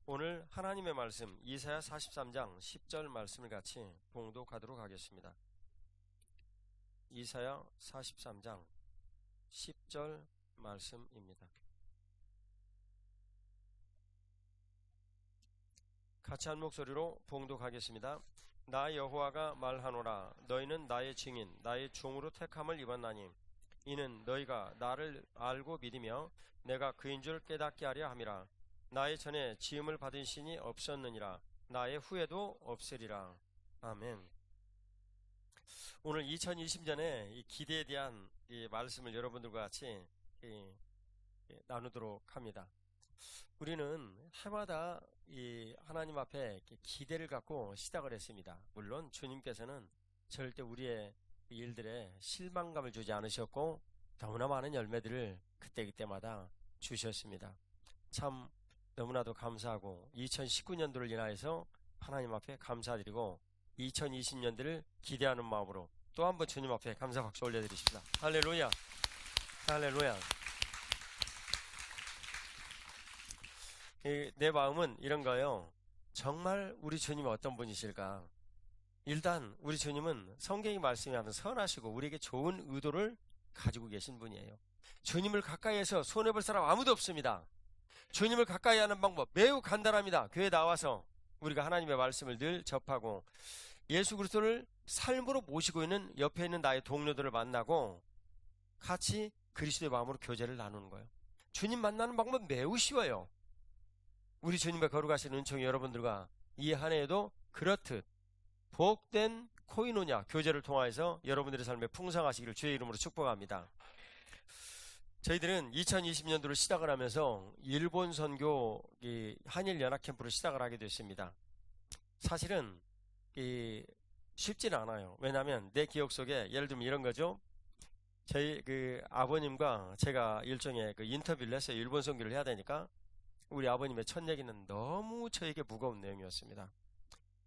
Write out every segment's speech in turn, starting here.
오늘 하나님의 말씀 이사야 43장 10절 말씀을 같이 봉독하도록 하겠습니다. 이사야 43장 10절 말씀입니다. 같이 한 목소리로 봉독하겠습니다. 나 여호와가 말하노라. 너희는 나의 증인 나의 종으로 택함을 입었나니 이는 너희가 나를 알고 믿으며 내가 그인 줄 깨닫게 하려 함이라. 나의 전에 지음을 받은 신이 없었느니라. 나의 후에도 없으리라. 아멘. 오늘 2020년에 이 기대에 대한 이 말씀을 여러분들과 같이 나누도록 합니다. 우리는 해마다 이 하나님 앞에 기대를 갖고 시작을 했습니다. 물론 주님께서는 절대 우리의 일들에 실망감을 주지 않으셨고 너무나 많은 열매들을 그때그때마다 주셨습니다. 참 너무나도 감사하고 2019년도를 인하여서 하나님 앞에 감사드리고 2020년도를 기대하는 마음으로 또 한 번 주님 앞에 감사 박수 올려드리십니다. 할렐루야, 할렐루야. 내 마음은 이런 거예요. 정말 우리 주님이 어떤 분이실까? 일단 우리 주님은 성경이 말씀하는 선하시고 우리에게 좋은 의도를 가지고 계신 분이에요. 주님을 가까이해서 손해볼 사람 아무도 없습니다. 주님을 가까이 하는 방법 매우 간단합니다. 교회에 나와서 우리가 하나님의 말씀을 늘 접하고 예수 그리스도를 삶으로 모시고 있는 옆에 있는 나의 동료들을 만나고 같이 그리스도의 마음으로 교제를 나누는 거예요. 주님 만나는 방법 매우 쉬워요. 우리 주님과 거룩하신 은총이 여러분들과 이 한 해에도 그렇듯 복된 코이노냐 교제를 통하여서 여러분들의 삶에 풍성하시기를 주의 이름으로 축복합니다. 저희들은 2020년도를 시작을 하면서 일본 선교 한일 연합 캠프를 시작을 하게 됐습니다. 사실은 쉽지는 않아요. 왜냐하면 내 기억 속에 예를 들면 이런 거죠. 저희 아버님과 제가 일종의 인터뷰를 했어요. 일본 선교를 해야 되니까. 우리 아버님의 첫 얘기는 너무 저에게 무거운 내용이었습니다.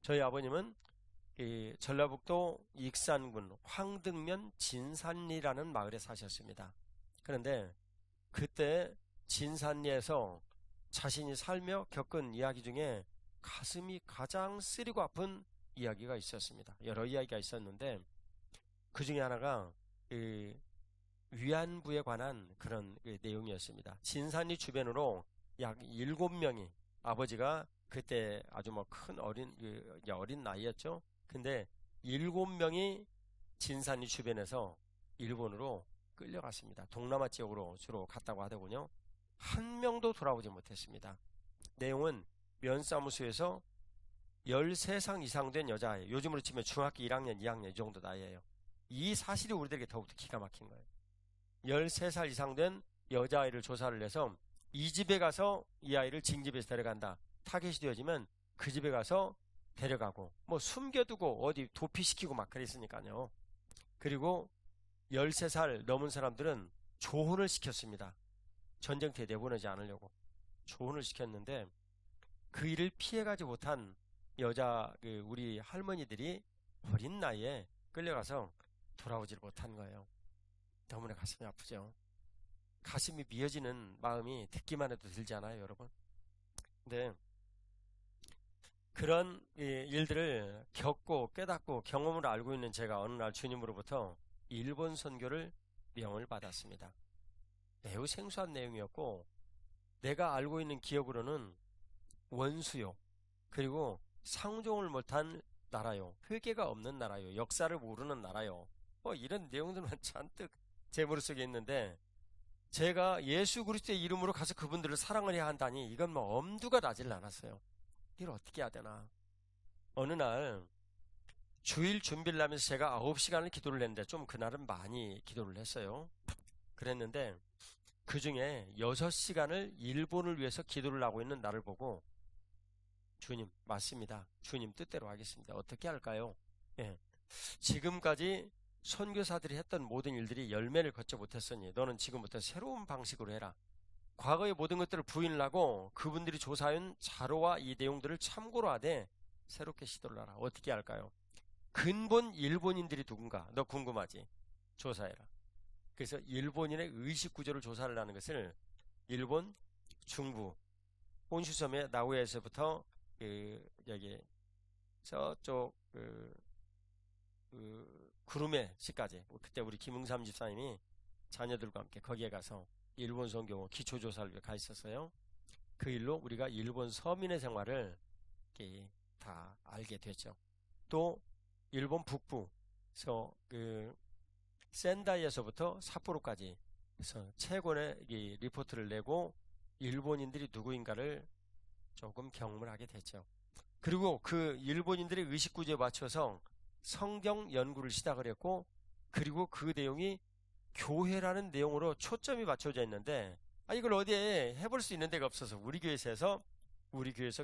저희 아버님은 전라북도 익산군 황등면 진산리라는 마을에 사셨습니다. 그런데 그때 진산리에서 자신이 살며 겪은 이야기 중에 가슴이 가장 쓰리고 아픈 이야기가 있었습니다. 여러 이야기가 있었는데 그 중에 하나가 위안부에 관한 그런 내용이었습니다. 진산리 주변으로 약 7명이 아버지가 그때 아주 큰 어린 나이였죠. 근데 7명이 진산리 주변에서 일본으로 끌려갔습니다. 동남아 지역으로 주로 갔다고 하더군요. 한 명도 돌아오지 못했습니다. 내용은 면사무소에서 13살 이상 된 여자아이, 요즘으로 치면 중학교 1학년, 2학년 이 정도 나이예요. 이 사실이 우리들에게 더욱더 기가 막힌 거예요. 13살 이상 된 여자아이를 조사를 해서 이 집에 가서 이 아이를 징집에서 데려간다. 타겟이 되어지면 그 집에 가서 데려가고 숨겨두고 어디 도피시키고 막 그랬으니까요. 그리고 13살 넘은 사람들은 조혼을 시켰습니다. 전쟁터에 내보내지 않으려고 조혼을 시켰는데 그 일을 피해가지 못한 우리 할머니들이 어린 나이에 끌려가서 돌아오지를 못한 거예요. 너무나 가슴이 아프죠. 가슴이 미어지는 마음이 듣기만 해도 들지 않아요, 여러분? 근데 그런 일들을 겪고 깨닫고 경험으로 알고 있는 제가 어느 날 주님으로부터 일본 선교를 명을 받았습니다. 매우 생소한 내용이었고 내가 알고 있는 기억으로는 원수요, 그리고 상종을 못한 나라요, 회개가 없는 나라요, 역사를 모르는 나라요, 이런 내용들만 잔뜩 제 머릿속에 있는데 제가 예수 그리스도의 이름으로 가서 그분들을 사랑을 해야 한다니 이건 엄두가 나질 않았어요. 이걸 어떻게 해야 되나. 어느 날 주일 준비를 하면서 제가 9시간을 기도를 했는데 좀 그날은 많이 기도를 했어요. 그랬는데 그 중에 6시간을 일본을 위해서 기도를 하고 있는 나를 보고 주님, 맞습니다. 주님 뜻대로 하겠습니다. 어떻게 할까요? 지금까지 선교사들이 했던 모든 일들이 열매를 걷지 못했으니 너는 지금부터 새로운 방식으로 해라. 과거의 모든 것들을 부인을 하고 그분들이 조사한 자료와 이 내용들을 참고로 하되 새롭게 시도를 하라. 어떻게 할까요? 근본 일본인들이 누군가 너 궁금하지? 조사해라. 그래서 일본인의 의식 구조를 조사를 하는 것을 일본 중부, 혼슈섬의 나우에서부터 여기 저쪽 구루메시까지, 그때 우리 김응삼 집사님이 자녀들과 함께 거기에 가서 일본 선교 기초조사를 위해 가 있었어요. 그 일로 우리가 일본 서민의 생활을 다 알게 됐죠. 또 일본 북부에서 센다이에서부터 삿포로까지 그래서 채권의 리포트를 내고 일본인들이 누구인가를 조금 경험을 하게 됐죠. 그리고 그 일본인들의 의식구조에 맞춰서 성경 연구를 시작을 했고, 그리고 그 내용이 교회라는 내용으로 초점이 맞춰져 있는데, 이걸 어디에 해볼 수 있는 데가 없어서 우리 교회에서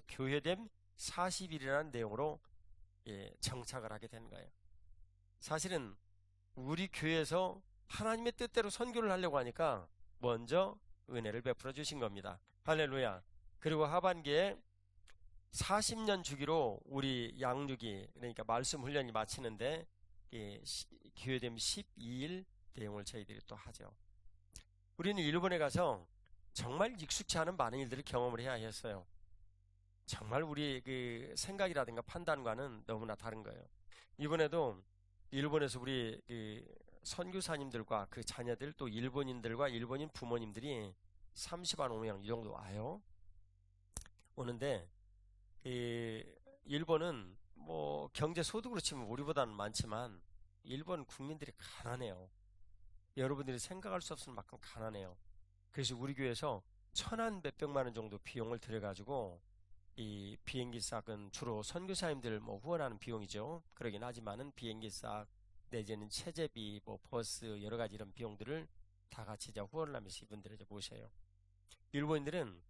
교회됨 40일이라는 내용으로 정착을 하게 된 거예요. 사실은 우리 교회에서 하나님의 뜻대로 선교를 하려고 하니까 먼저 은혜를 베풀어 주신 겁니다. 할렐루야. 그리고 하반기에 40년 주기로 우리 양육이, 그러니까 말씀 훈련이 마치는데 교회됨 12일 내용을 저희들이 또 하죠. 우리는 일본에 가서 정말 익숙치 않은 많은 일들을 경험을 해야 했어요. 정말 우리 생각이라든가 판단과는 너무나 다른 거예요. 이번에도 일본에서 우리 선교사님들과 그 자녀들, 또 일본인들과 일본인 부모님들이 35명 이 정도 와요. 오는데 일본은 뭐 경제 소득으로 치면 우리보다는 많지만 일본 국민들이 가난해요. 여러분들이 생각할 수 없을 만큼 가난해요. 그래서 우리 교회에서 1,000만 몇백만 원 정도 비용을 들여가지고 이 비행기싹은 주로 선교사님들 후원하는 비용이죠. 그러긴 하지만은 비행기싹 내지는 체제비, 버스 여러 가지 이런 비용들을 다 같이 이제 후원을 하면서 이분들을 이제 모셔요. 일본인들은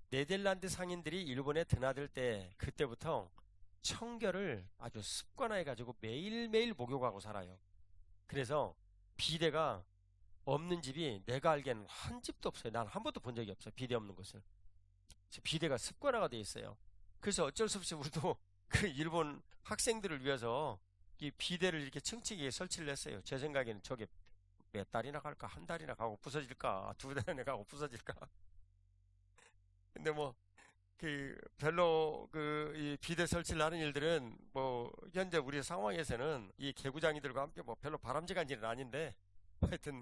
네덜란드 상인들이 일본에 드나들 때 그때부터 청결을 아주 습관화해가지고 매일매일 목욕하고 살아요. 그래서 비데가 없는 집이 내가 알기에는 한 집도 없어요. 난 한 번도 본 적이 없어요. 비데 없는 곳을. 비데가 습관화가 돼 있어요. 그래서 어쩔 수 없이 우리도 그 일본 학생들을 위해서 이 비데를 이렇게 층층이 설치를 했어요. 제 생각에는 저게 몇 달이나 갈까? 한 달이나 가고 부서질까? 2달이나 가고 부서질까? 근데 별로 이 비대 설치를 하는 일들은 현재 우리 상황에서는 이 개구장이들과 함께 별로 바람직한 일은 아닌데, 하여튼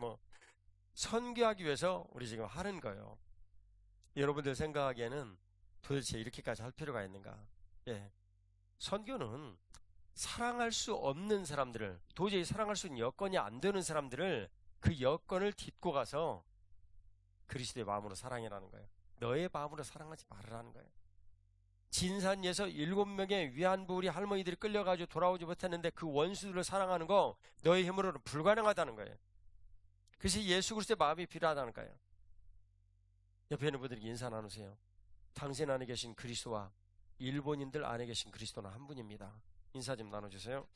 선교하기 위해서 우리 지금 하는 거예요. 여러분들 생각하기에는 도대체 이렇게까지 할 필요가 있는가? 선교는 사랑할 수 없는 사람들을, 도저히 사랑할 수 있는 여건이 안 되는 사람들을 그 여건을 딛고 가서 그리스도의 마음으로 사랑해라는 거예요. 너의 마음으로 사랑하지 말으라는 거예요. 진산에서 7명의 위안부 우리 할머니들이 끌려가지고 돌아오지 못했는데 그 원수들을 사랑하는 거 너의 힘으로는 불가능하다는 거예요. 그래서 예수 그리스도의 마음이 필요하다는 거예요. 옆에 있는 분들에게 인사 나누세요. 당신 안에 계신 그리스도와 일본인들 안에 계신 그리스도는 한 분입니다. 인사 좀 나눠주세요.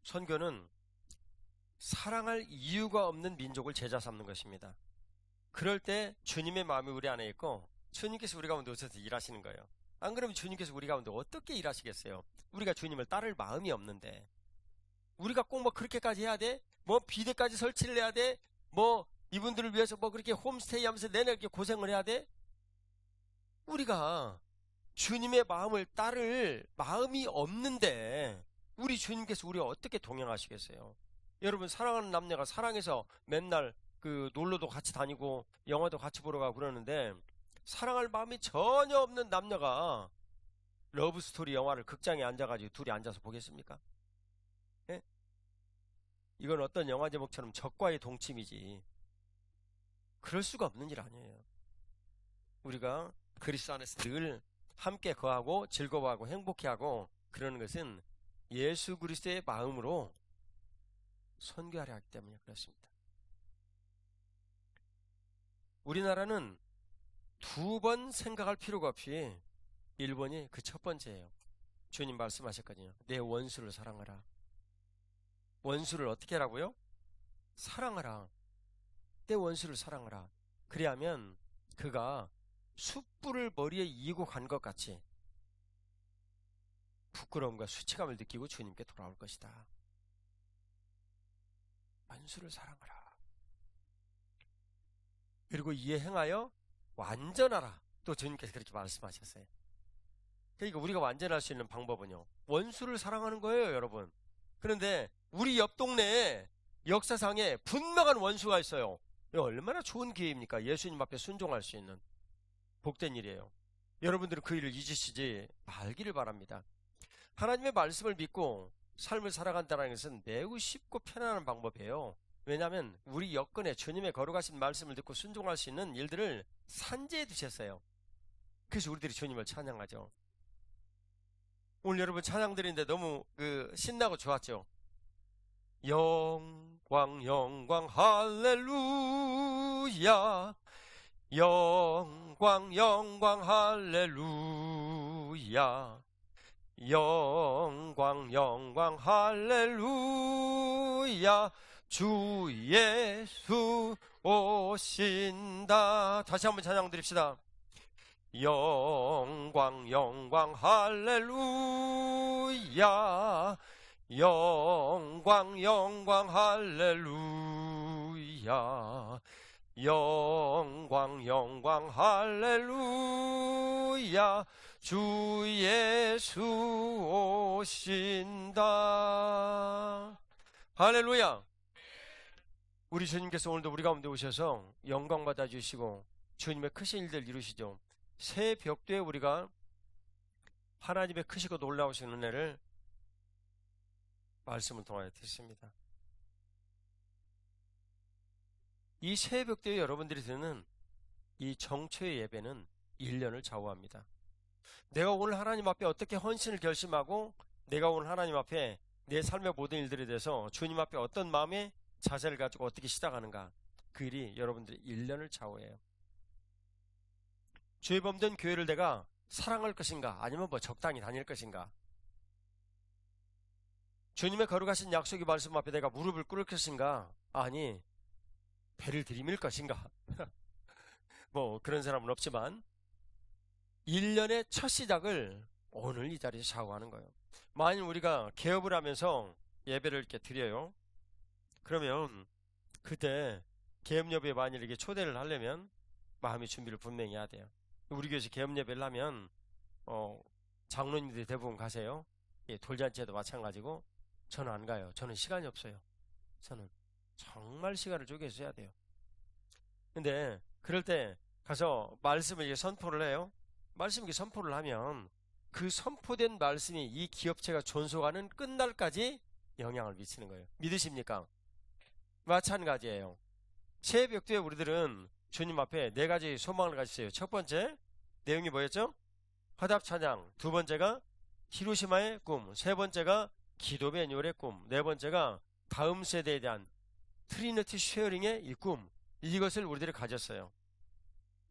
선교는 사랑할 이유가 없는 민족을 제자 삼는 것입니다. 그럴 때 주님의 마음이 우리 안에 있고 주님께서 우리 가운데 오셔서 일하시는 거예요. 안 그러면 주님께서 우리 가운데 어떻게 일하시겠어요? 우리가 주님을 따를 마음이 없는데 우리가 꼭 그렇게까지 해야 돼? 비대까지 설치를 해야 돼? 이분들을 위해서 그렇게 홈스테이 하면서 내내 이렇게 고생을 해야 돼? 우리가 주님의 마음을 따를 마음이 없는데 우리 주님께서 우리와 어떻게 동행하시겠어요? 여러분, 사랑하는 남녀가 사랑해서 맨날 놀러도 같이 다니고 영화도 같이 보러 가고 그러는데 사랑할 마음이 전혀 없는 남녀가 러브스토리 영화를 극장에 앉아가지고 둘이 앉아서 보겠습니까? 예? 이건 어떤 영화 제목처럼 적과의 동침이지 그럴 수가 없는 일 아니에요. 우리가 그리스도 안에서 늘 함께 거하고 즐거워하고 행복해하고 그러는 것은 예수 그리스도의 마음으로 선교하려 하기 때문에 그렇습니다. 우리나라는 2번 생각할 필요가 없이 일본이 그 첫 번째예요. 주님 말씀하셨거든요. 내 원수를 사랑하라. 원수를 어떻게 하라고요? 사랑하라. 내 원수를 사랑하라. 그리하면 그가 숯불을 머리에 이고 간 것 같이 부끄러움과 수치감을 느끼고 주님께 돌아올 것이다. 원수를 사랑하라. 그리고 이에 행하여 완전하라. 또 주님께서 그렇게 말씀하셨어요. 그러니까 우리가 완전할 수 있는 방법은요, 원수를 사랑하는 거예요, 여러분. 그런데 우리 옆 동네에 역사상에 분명한 원수가 있어요. 얼마나 좋은 기회입니까? 예수님 앞에 순종할 수 있는 복된 일이에요. 여러분들은 그 일을 잊으시지 말기를 바랍니다. 하나님의 말씀을 믿고 삶을 살아간다는 것은 매우 쉽고 편안한 방법이에요. 왜냐하면 우리 여건에 주님의 거룩하신 말씀을 듣고 순종할 수 있는 일들을 산재해 두셨어요. 그래서 우리들이 주님을 찬양하죠. 오늘 여러분 찬양 드리는데 너무 신나고 좋았죠. 영광 영광 할렐루야, 영광 영광 할렐루야, 영광 영광 할렐루야, 주 예수 오신다. 다시 한번 찬양 드립시다. 영광 영광 할렐루야, 영광 영광 할렐루야, 영광 영광 할렐루야, 주 예수 오신다. 할렐루야. 우리 주님께서 오늘도 우리 가운데 오셔서 영광 받아주시고 주님의 크신 일들 이루시죠. 새 벽두에 우리가 하나님의 크시고 놀라우신 은혜를 말씀을 통하여 듣습니다. 이 새 벽두에 여러분들이 드는 이 정초의 예배는 1년을 좌우합니다. 내가 오늘 하나님 앞에 어떻게 헌신을 결심하고 내가 오늘 하나님 앞에 내 삶의 모든 일들에 대해서 주님 앞에 어떤 마음의 자세를 가지고 어떻게 시작하는가, 그 일이 여러분들의 1년을 좌우해요. 죄범된 교회를 내가 사랑할 것인가, 아니면 적당히 다닐 것인가, 주님의 거룩하신 약속의 말씀 앞에 내가 무릎을 꿇을 것인가, 아니 배를 들이밀 것인가. 그런 사람은 없지만 1년의 첫 시작을 오늘 이 자리에서 좌우하는 거예요. 만일 우리가 개업을 하면서 예배를 이렇게 드려요. 그러면 그때 개업 예배에 만일 이렇게 초대를 하려면 마음의 준비를 분명히 해야 돼요. 우리 교회에서 개업 예배를 하면 장로님들이 대부분 가세요. 돌잔치에도 마찬가지고 저는 안 가요. 저는 시간이 없어요. 저는 정말 시간을 쪼개서 해야 돼요. 근데 그럴 때 가서 말씀을 이제 선포를 해요. 말씀을 선포를 하면 그 선포된 말씀이 이 기업체가 존속하는 끝날까지 영향을 미치는 거예요. 믿으십니까? 마찬가지예요. 새 벽두에 우리들은 주님 앞에 4가지 소망을 가지세요. 첫 번째 내용이 뭐였죠? 화답 찬양. 두 번째가 히로시마의 꿈. 세 번째가 기도 매뉴얼의 꿈. 네 번째가 다음 세대에 대한 트리니티 쉐어링의 이 꿈. 이것을 우리들이 가졌어요.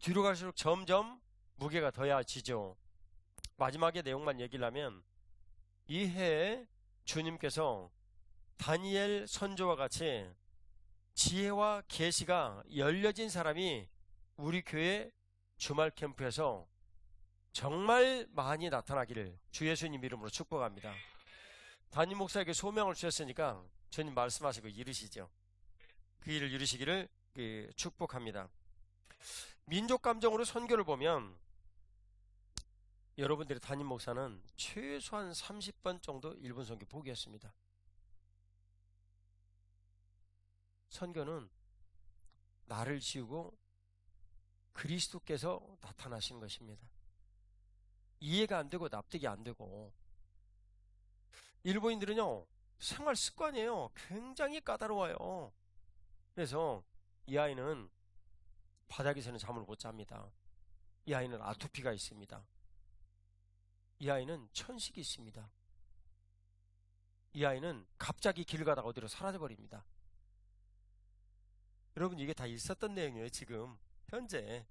뒤로 갈수록 점점 무게가 더해지죠. 마지막에 내용만 얘기를 하면 이 해에 주님께서 다니엘 선조와 같이 지혜와 계시가 열려진 사람이 우리 교회 주말 캠프에서 정말 많이 나타나기를 주 예수님 이름으로 축복합니다. 담임 목사에게 소명을 주셨으니까 주님 말씀하시고 이루시죠. 그 일을 이루시기를 축복합니다. 민족 감정으로 선교를 보면 여러분들의 담임 목사는 최소한 30번 정도 일본 선교 포기했습니다. 선교는 나를 지우고 그리스도께서 나타나신 것입니다. 이해가 안 되고 납득이 안 되고, 일본인들은요 생활 습관이에요. 굉장히 까다로워요. 그래서 이 아이는 바닥에서는 잠을 못 잡니다. 이 아이는 아토피가 있습니다. 이 아이는 천식이 있습니다. 이 아이는 갑자기 길 가다가 어디로 사라져버립니다. 여러분, 이게 다 있었던 내용이에요. 지금 현재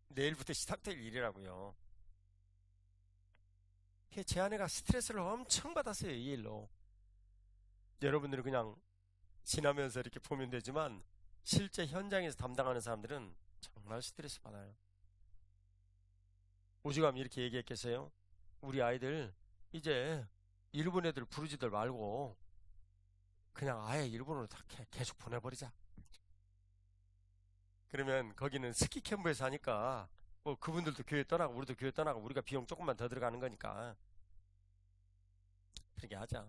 내일부터 시작될 일이라고요. 제 아내가 스트레스를 엄청 받았어요. 이 일로. 여러분들은 그냥 지나면서 이렇게 보면 되지만 실제 현장에서 담당하는 사람들은 정말 스트레스 받아요. 오죽하면 이렇게 얘기했겠어요? 우리 아이들 이제 일본 애들 부르지들 말고 그냥 아예 일본으로 다 계속 보내버리자. 그러면 거기는 스키 캠프에서 하니까 뭐 그분들도 교회 떠나고 우리도 교회 떠나고 우리가 비용 조금만 더 들어가는 거니까 그렇게 하자.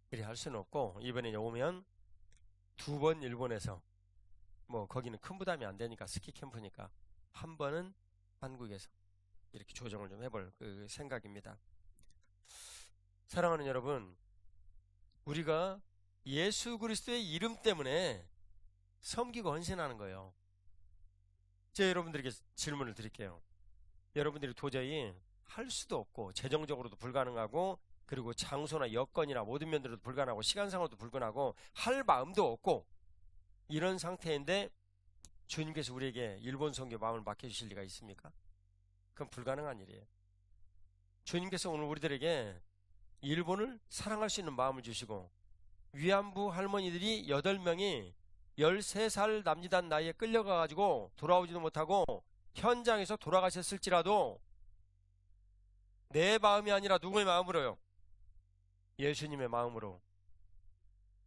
그리 할 수는 없고 이번에 오면 2번 일본에서 뭐 거기는 큰 부담이 안 되니까 스키 캠프니까 한 번은 한국에서 이렇게 조정을 좀 해볼 그 생각입니다. 사랑하는 여러분, 우리가 예수 그리스도의 이름 때문에 섬기고 헌신하는 거예요. 제가 여러분들에게 질문을 드릴게요. 여러분들이 도저히 할 수도 없고 재정적으로도 불가능하고 그리고 장소나 여건이나 모든 면들로도 불가능하고 시간상으로도 불가능하고 할 마음도 없고 이런 상태인데 주님께서 우리에게 일본 선교 마음을 맡겨주실 리가 있습니까? 그건 불가능한 일이에요. 주님께서 오늘 우리들에게 일본을 사랑할 수 있는 마음을 주시고 위안부 할머니들이 8명이 13살 남짓한 나이에 끌려가가지고 돌아오지도 못하고 현장에서 돌아가셨을지라도 내 마음이 아니라 누구의 마음으로요? 예수님의 마음으로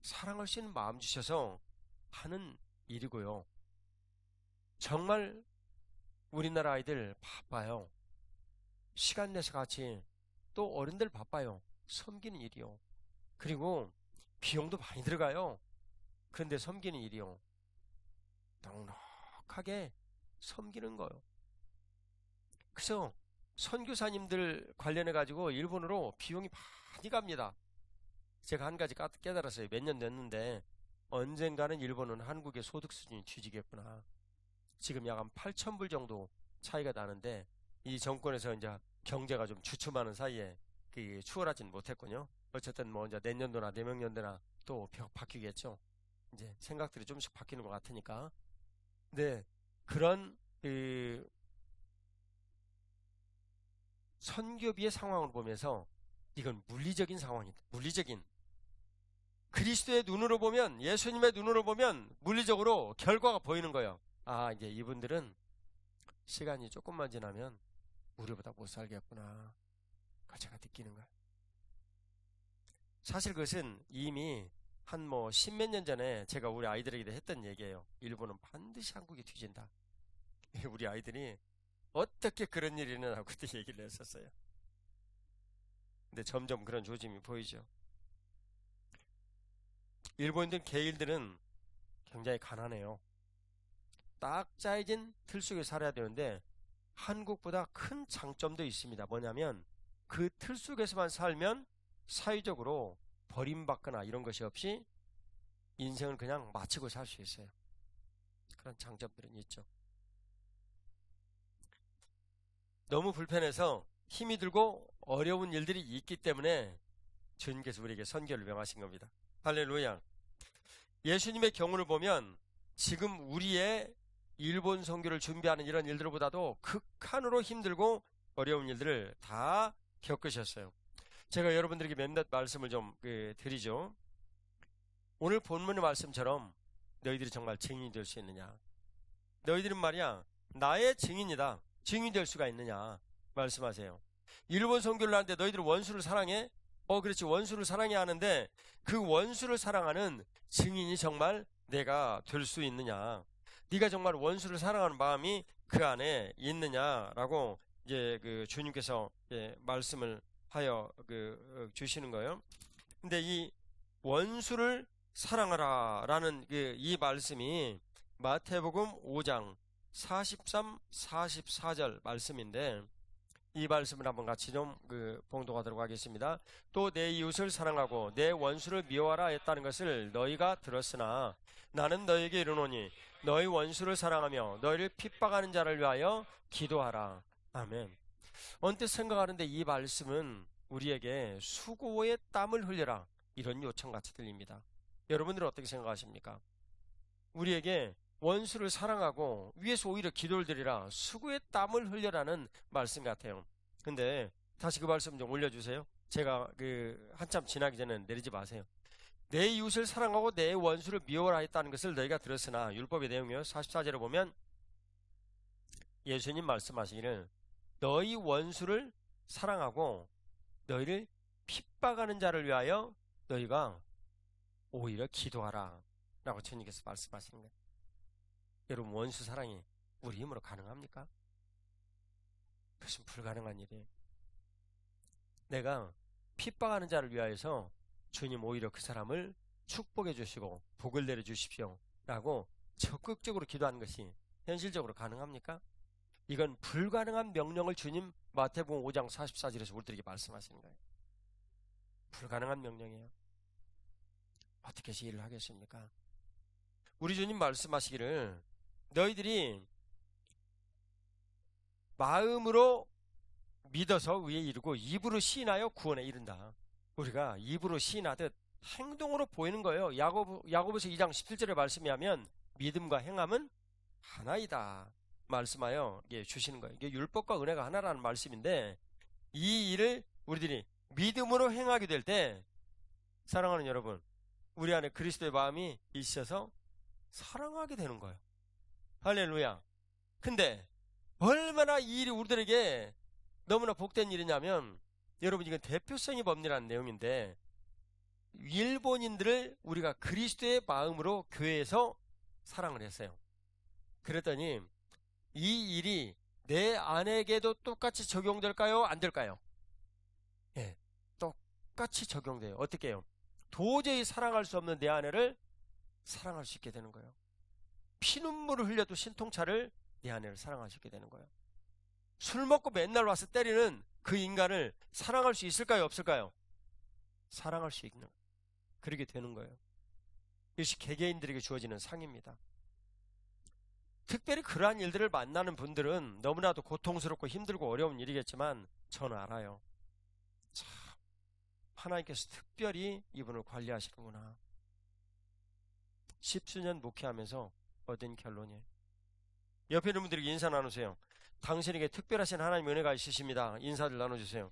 사랑할 수 있는 마음 주셔서 하는 일이고요. 정말 우리나라 아이들 바빠요. 시간 내서 같이 또 어른들 바빠요. 섬기는 일이요. 그리고 비용도 많이 들어가요. 그런데 섬기는 일이요. 넉넉하게 섬기는 거요. 그래서 선교사님들 관련해 가지고 일본으로 비용이 많이 갑니다. 제가 한 가지 깨달았어요. 몇 년 됐는데 언젠가는 일본은 한국의 소득 수준이 뒤지겠구나. 지금 약 한 8,000불 정도 차이가 나는데 이 정권에서 이제 경제가 좀 주춤하는 사이에 추월하진 못했군요. 어쨌든 뭐 이제 내년도나 내명년도나 또 바뀌겠죠. 이제 생각들이 좀씩 바뀌는 것 같으니까. 네, 그런 선교비의 상황을 보면서 이건 물리적인 상황이다. 물리적인 그리스도의 눈으로 보면 예수님의 눈으로 보면 물리적으로 결과가 보이는 거예요. 아, 이제 이분들은 시간이 조금만 지나면 우리보다 못 살겠구나. 그걸 제가 느끼는 거예요. 사실 그것은 이미 한 뭐 10몇 년 전에 제가 우리 아이들에게 했던 얘기예요. 일본은 반드시 한국에 뒤진다. 우리 아이들이 어떻게 그런 일이 일어나고 그때 얘기를 했었어요. 근데 점점 그런 조짐이 보이죠. 일본인들 개인들은 굉장히 가난해요. 딱 짜여진 틀 속에 살아야 되는데 한국보다 큰 장점도 있습니다. 뭐냐면 그 틀 속에서만 살면 사회적으로 버림받거나 이런 것이 없이 인생을 그냥 마치고 살 수 있어요. 그런 장점들은 있죠. 너무 불편해서 힘이 들고 어려운 일들이 있기 때문에 주님께서 우리에게 선교를 명하신 겁니다. 할렐루야. 예수님의 경우를 보면 지금 우리의 일본 선교를 준비하는 이런 일들보다도 극한으로 힘들고 어려운 일들을 다 겪으셨어요. 제가 여러분들에게 몇몇 말씀을 좀 드리죠. 오늘 본문의 말씀처럼 너희들이 정말 증인이 될 수 있느냐? 너희들은 말이야 나의 증인이다. 증인이 될 수가 있느냐? 말씀하세요. 일본 선교를 하는데 너희들은 원수를 사랑해? 그렇지, 원수를 사랑해야 하는데 그 원수를 사랑하는 증인이 정말 내가 될 수 있느냐? 네가 정말 원수를 사랑하는 마음이 그 안에 있느냐라고 이제 주님께서 말씀을 하여 주시는 거예요. 근데 이 원수를 사랑하라라는 이 말씀이 마태복음 5장 43, 44절 말씀인데 이 말씀을 한번 같이 좀 봉독하도록 하겠습니다. 또 내 이웃을 사랑하고 내 원수를 미워하라 했다는 것을 너희가 들었으나 나는 너희에게 이르노니 너희 원수를 사랑하며 너희를 핍박하는 자를 위하여 기도하라. 아멘. 언뜻 생각하는데 이 말씀은 우리에게 수고의 땀을 흘려라 이런 요청같이 들립니다. 여러분들은 어떻게 생각하십니까? 우리에게 원수를 사랑하고 위에서 오히려 기도를 드리라 수고의 땀을 흘려라는 말씀 같아요. 근데 다시 그 말씀 좀 올려주세요. 제가 한참 지나기 전에 내리지 마세요. 내 이웃을 사랑하고 내 원수를 미워라 했다는 것을 너희가 들었으나 율법의 내용이요 44절에 보면 예수님 말씀하시기를 너희 원수를 사랑하고 너희를 핍박하는 자를 위하여 너희가 오히려 기도하라 라고 주님께서 말씀하시는 거예요. 여러분, 원수 사랑이 우리 힘으로 가능합니까? 그것은 불가능한 일이에요. 내가 핍박하는 자를 위하여서 주님 오히려 그 사람을 축복해 주시고 복을 내려 주십시오 라고 적극적으로 기도하는 것이 현실적으로 가능합니까? 이건 불가능한 명령을 주님 마태복음 5장 44절에서 우리들에게 말씀하시는 거예요. 불가능한 명령이에요. 어떻게 해서 일을 하겠습니까? 우리 주님 말씀하시기를 너희들이 마음으로 믿어서 의에 이르고 입으로 시인하여 구원에 이른다. 우리가 입으로 시인하듯 행동으로 보이는 거예요. 야고보서 2장 17절의 말씀이 하면 믿음과 행함은 하나이다 말씀하여 주시는 거예요. 이게 율법과 은혜가 하나라는 말씀인데, 이 일을 우리들이 믿음으로 행하게 될 때, 사랑하는 여러분, 우리 안에 그리스도의 마음이 있어서 사랑하게 되는 거예요. 할렐루야. 근데 얼마나 이 일이 우리들에게 너무나 복된 일이냐면, 여러분, 이건 대표성이 법리라는 내용인데, 일본인들을 우리가 그리스도의 마음으로 교회에서 사랑을 했어요. 그랬더니 이 일이 내 아내에게도 똑같이 적용될까요? 안 될까요? 예, 똑같이 적용돼요. 어떻게 해요? 도저히 사랑할 수 없는 내 아내를 사랑할 수 있게 되는 거예요. 피눈물을 흘려도 신통차를 내 아내를 사랑할 수 있게 되는 거예요. 술 먹고 맨날 와서 때리는 그 인간을 사랑할 수 있을까요? 없을까요? 사랑할 수 있는, 그렇게 되는 거예요. 이것이 개개인들에게 주어지는 상입니다. 특별히 그러한 일들을 만나는 분들은 너무나도 고통스럽고 힘들고 어려운 일이겠지만, 저는 알아요. 참, 하나님께서 특별히 이분을 관리하시는구나. 10수년 목회하면서 얻은 결론이에요. 옆에 있는 분들에게 인사 나누세요. 당신에게 특별하신 하나님 은혜가 있으십니다. 인사를 나눠주세요.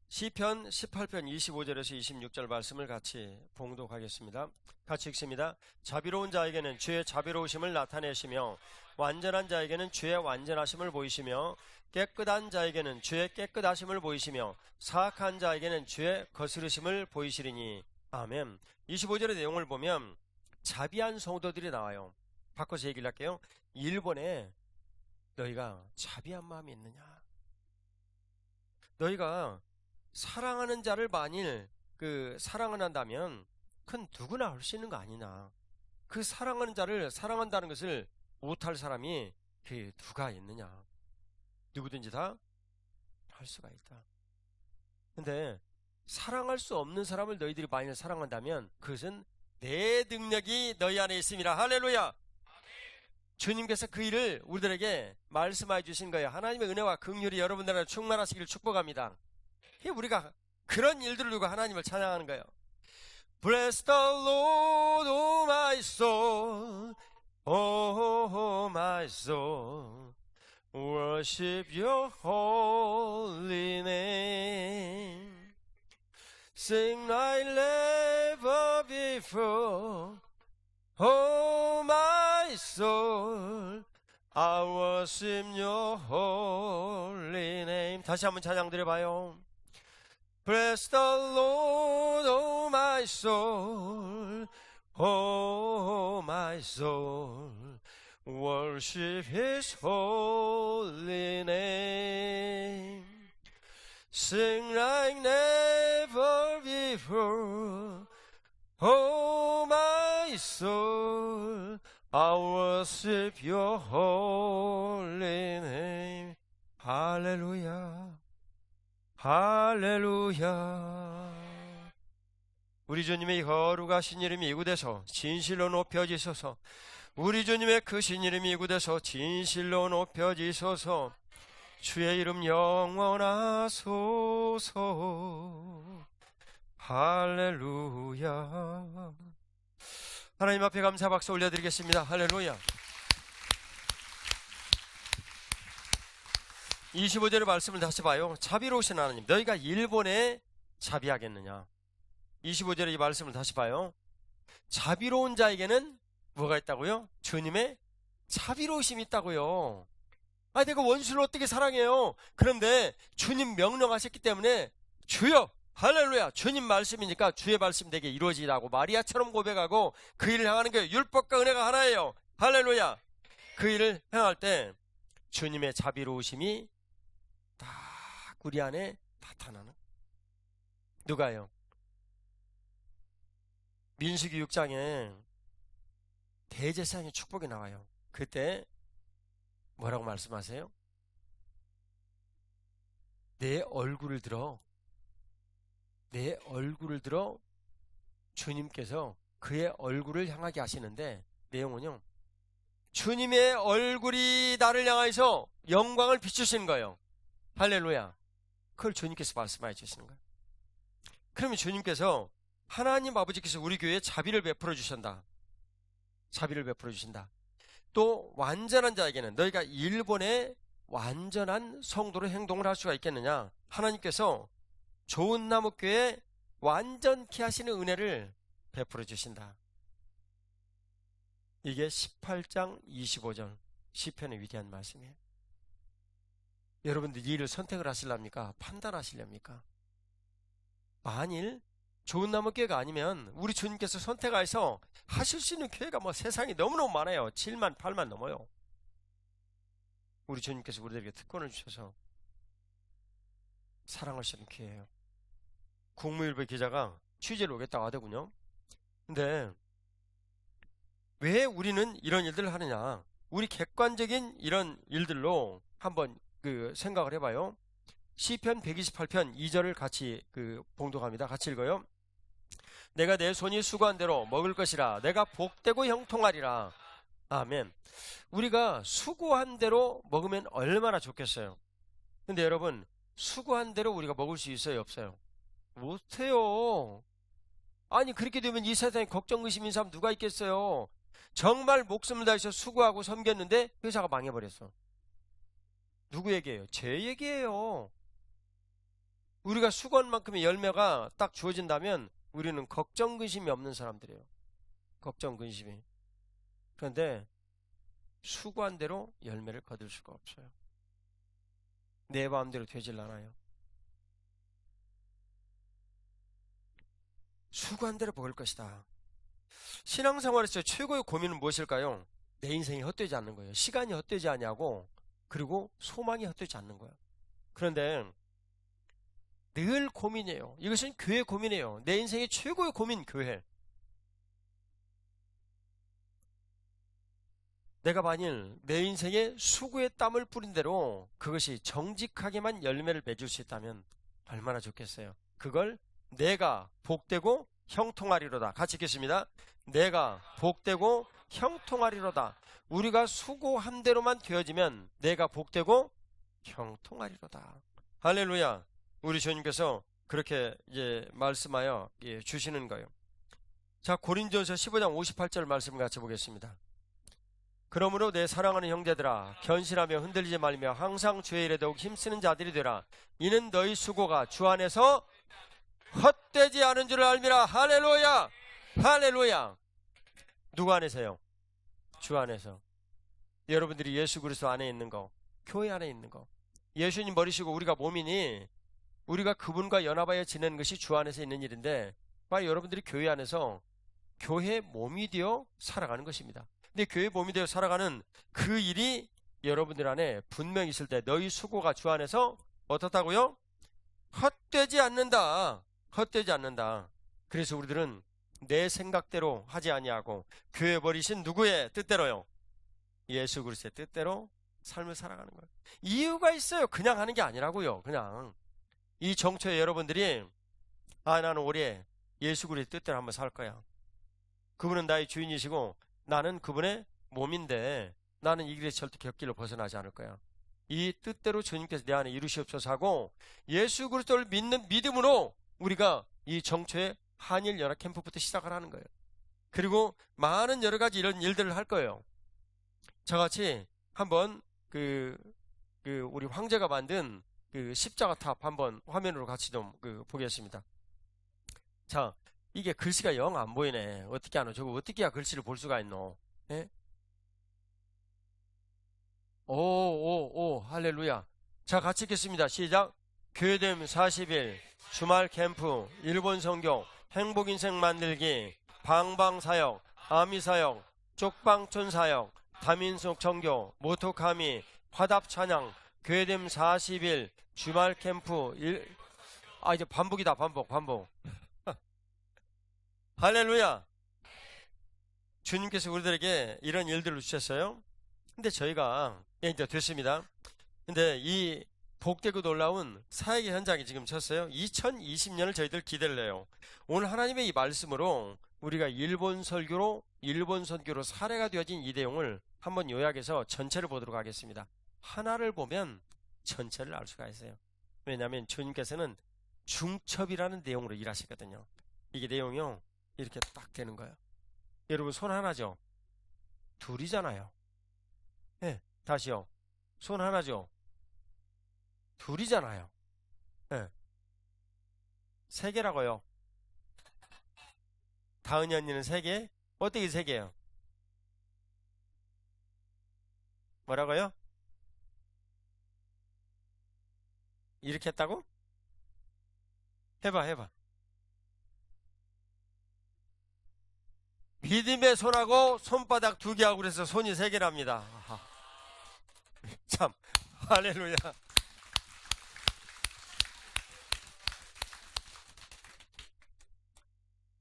시편 18편 25절에서 26절 말씀을 같이 봉독하겠습니다. 같이 읽습니다. 자비로운 자에게는 주의 자비로우심을 나타내시며 완전한 자에게는 주의 완전하심을 보이시며 깨끗한 자에게는 주의 깨끗하심을 보이시며 사악한 자에게는 주의 거스르심을 보이시리니. 아멘. 25절의 내용을 보면 자비한 성도들이 나와요. 바꿔서 얘기를 할게요. 일본에 너희가 자비한 마음이 있느냐? 너희가 사랑하는 자를 만일 사랑을 한다면 그건 누구나 할 수 있는 거 아니냐. 그 사랑하는 자를 사랑한다는 것을 못할 사람이 누가 있느냐. 누구든지 다 할 수가 있다. 근데 사랑할 수 없는 사람을 너희들이 만일 사랑한다면 그것은 내 능력이 너희 안에 있습니다. 할렐루야. 주님께서 그 일을 우리들에게 말씀해 주신 거예요. 하나님의 은혜와 긍휼이 여러분들한테 충만하시기를 축복합니다. 우리가 그런 일들을 두고 하나님을 찬양하는 거예요. Bless the Lord, oh my soul, oh my soul, worship your holy name. Sing like never before, oh my soul, I worship your holy name. 다시 한번 찬양 드려봐요. Bless the Lord, oh my soul, oh my soul, worship His holy name. Sing like never before, oh my soul, I worship your holy name. 할렐루야, 할렐루야. 우리 주님의 거룩하신 이름이 이곳에서 진실로 높여지소서. 우리 주님의 크신 이름이 이곳에서 진실로 높여지소서. 주의 이름 영원하소서. 할렐루야. 하나님 앞에 감사 박수 올려드리겠습니다. 할렐루야. 25절의 말씀을 다시 봐요. 자비로우신 하나님, 너희가 일본에 자비하겠느냐. 25절의 이 말씀을 다시 봐요. 자비로운 자에게는 뭐가 있다고요? 주님의 자비로우심이 있다고요. 아, 내가 원수를 어떻게 사랑해요? 그런데 주님 명령하셨기 때문에 주여, 할렐루야, 주님 말씀이니까 주의 말씀 내게 이루어지라고 마리아처럼 고백하고 그 일을 향하는 거예요. 율법과 은혜가 하나예요. 할렐루야. 그 일을 행할 때 주님의 자비로우심이 딱 우리 안에 나타나는. 누가요? 민수기 6장에 대제사장의 축복이 나와요. 그때 뭐라고 말씀하세요? 내 얼굴을 들어 주님께서 그의 얼굴을 향하게 하시는데, 내용은요, 주님의 얼굴이 나를 향해서 영광을 비추시는 거예요. 할렐루야. 그걸 주님께서 말씀해 주시는 거예요. 그러면 주님께서, 하나님 아버지께서 우리 교회에 자비를 베풀어 주신다. 자비를 베풀어 주신다. 또 완전한 자에게는, 너희가 일본의 완전한 성도로 행동을 할 수가 있겠느냐? 하나님께서 좋은 나무교회 완전케 하시는 은혜를 베풀어 주신다. 이게 18장 25절 시편의 위대한 말씀이에요. 여러분들 이 일을 선택을 하시렵니까? 판단하시렵니까? 만일 좋은 나무교회가 아니면 우리 주님께서 선택하셔서 하실 수 있는 교회가 뭐 세상에 너무너무 많아요. 7만 8만 넘어요. 우리 주님께서 우리들에게 특권을 주셔서 사랑하시는 교회예요. 국무일보 기자가 취재를 오겠다고 하더군요. 근데 왜 우리는 이런 일들을 하느냐? 우리 객관적인 이런 일들로 한번 생각을 해봐요. 시편 128편 2절을 같이 봉독합니다. 같이 읽어요. 내가 내 손이 수고한 대로 먹을 것이라. 내가 복되고 형통하리라. 아멘. 우리가 수고한 대로 먹으면 얼마나 좋겠어요. 근데 여러분, 수고한 대로 우리가 먹을 수 있어요, 없어요? 못해요. 아니, 그렇게 되면 이 세상에 걱정 의심인 사람 누가 있겠어요? 정말 목숨을 다해서 수고하고 섬겼는데 회사가 망해버렸어. 누구 얘기예요? 제 얘기예요. 우리가 수고한 만큼의 열매가 딱 주어진다면 우리는 걱정 근심이 없는 사람들이에요. 걱정 근심이. 그런데 수고한 대로 열매를 거둘 수가 없어요. 내 마음대로 되질 않아요. 수고한 대로 먹을 것이다. 신앙생활에서 최고의 고민은 무엇일까요? 내 인생이 헛되지 않는 거예요. 시간이 헛되지 않냐고, 그리고 소망이 헛되지 않는 거예요. 그런데 늘 고민이에요. 이것은 교회 고민이에요. 내 인생의 최고의 고민, 교회. 내가 만일 내 인생에 수고의 땀을 뿌린 대로 그것이 정직하게만 열매를 맺을 수 있다면 얼마나 좋겠어요. 그걸 내가 복되고 형통하리로다. 같이 읽겠습니다. 내가 복되고 형통하리로다. 우리가 수고한 대로만 되어지면 내가 복되고 형통하리로다. 할렐루야. 우리 주님께서 그렇게 이제 말씀하여 주시는 거예요. 자, 고린도전서 15장 58절 말씀을 같이 보겠습니다. 그러므로 내 사랑하는 형제들아, 견실하며 흔들리지 말며 항상 주의 일에 더욱 힘쓰는 자들이 되라. 이는 너희 수고가 주 안에서 헛되지 않은 줄을 알미라. 할렐루야. 할렐루야. 누구 안에서요? 주 안에서. 여러분들이 예수 그리스도 안에 있는 거, 교회 안에 있는 거, 예수님 버리시고 우리가 몸이니 우리가 그분과 연합하여 지내는 것이 주 안에서 있는 일인데, 바로 여러분들이 교회 안에서 교회 몸이 되어 살아가는 것입니다. 근데 교회 몸이 되어 살아가는 그 일이 여러분들 안에 분명히 있을 때 너희 수고가 주 안에서 어떻다고요? 헛되지 않는다. 헛되지 않는다. 그래서 우리들은 내 생각대로 하지 아니하고 교회 버리신 누구의 뜻대로요? 예수 그리스도의 뜻대로 삶을 살아가는 거예요. 이유가 있어요. 그냥 하는 게 아니라고요. 그냥 이 정초에 여러분들이 나는 올해 예수 그리스도의 뜻대로 한번 살 거야. 그분은 나의 주인이시고 나는 그분의 몸인데 나는 이 길에서 절대 곁길로 벗어나지 않을 거야. 이 뜻대로 주님께서 내 안에 이루시옵소서 하고 예수 그리스도를 믿는 믿음으로 우리가 이 정초에 한일 연합 캠프부터 시작을 하는 거예요. 그리고 많은 여러 가지 이런 일들을 할 거예요. 저같이 한번 우리 황제가 만든 십자가 탑 한번 화면으로 같이 좀 보겠습니다. 자, 이게 글씨가 영 안 보이네. 어떻게 하노? 저거 어떻게 해야 글씨를 볼 수가 있노? 예? 오, 할렐루야. 자, 같이 읽겠습니다. 시작. 교회됨 40일, 주말 캠프, 일본 선교, 행복인생 만들기, 방방사역, 아미사역, 쪽방촌사역, 다민속 청교, 모토카미, 화답찬양, 교회됨 40일, 주말 캠프, 이제 반복이다, 반복. 할렐루야. 주님께서 우리들에게 이런 일들을 주셨어요. 근데 저희가 이제 됐습니다. 근데 이 복되고 놀라운 사역의 현장이 지금 쳤어요. 2020년을 저희들 기대를 해요. 오늘 하나님의 이 말씀으로 우리가 일본 선교로 사례가 되어진 이 내용을 한번 요약해서 전체를 보도록 하겠습니다. 하나를 보면 전체를 알 수가 있어요. 왜냐하면 주님께서는 중첩이라는 내용으로 일하시거든요. 이게 내용이요, 이렇게 딱 되는 거예요. 여러분 손 하나죠? 둘이잖아요. 네, 다시요. 손 하나죠? 둘이잖아요. 네. 세 개라고요. 다은이 언니는 세 개? 어떻게 세 개예요? 뭐라고요? 이렇게 했다고? 해봐. 믿음의 손하고 손바닥 두 개하고 그래서 손이 세 개랍니다. 아하. 참, 할렐루야.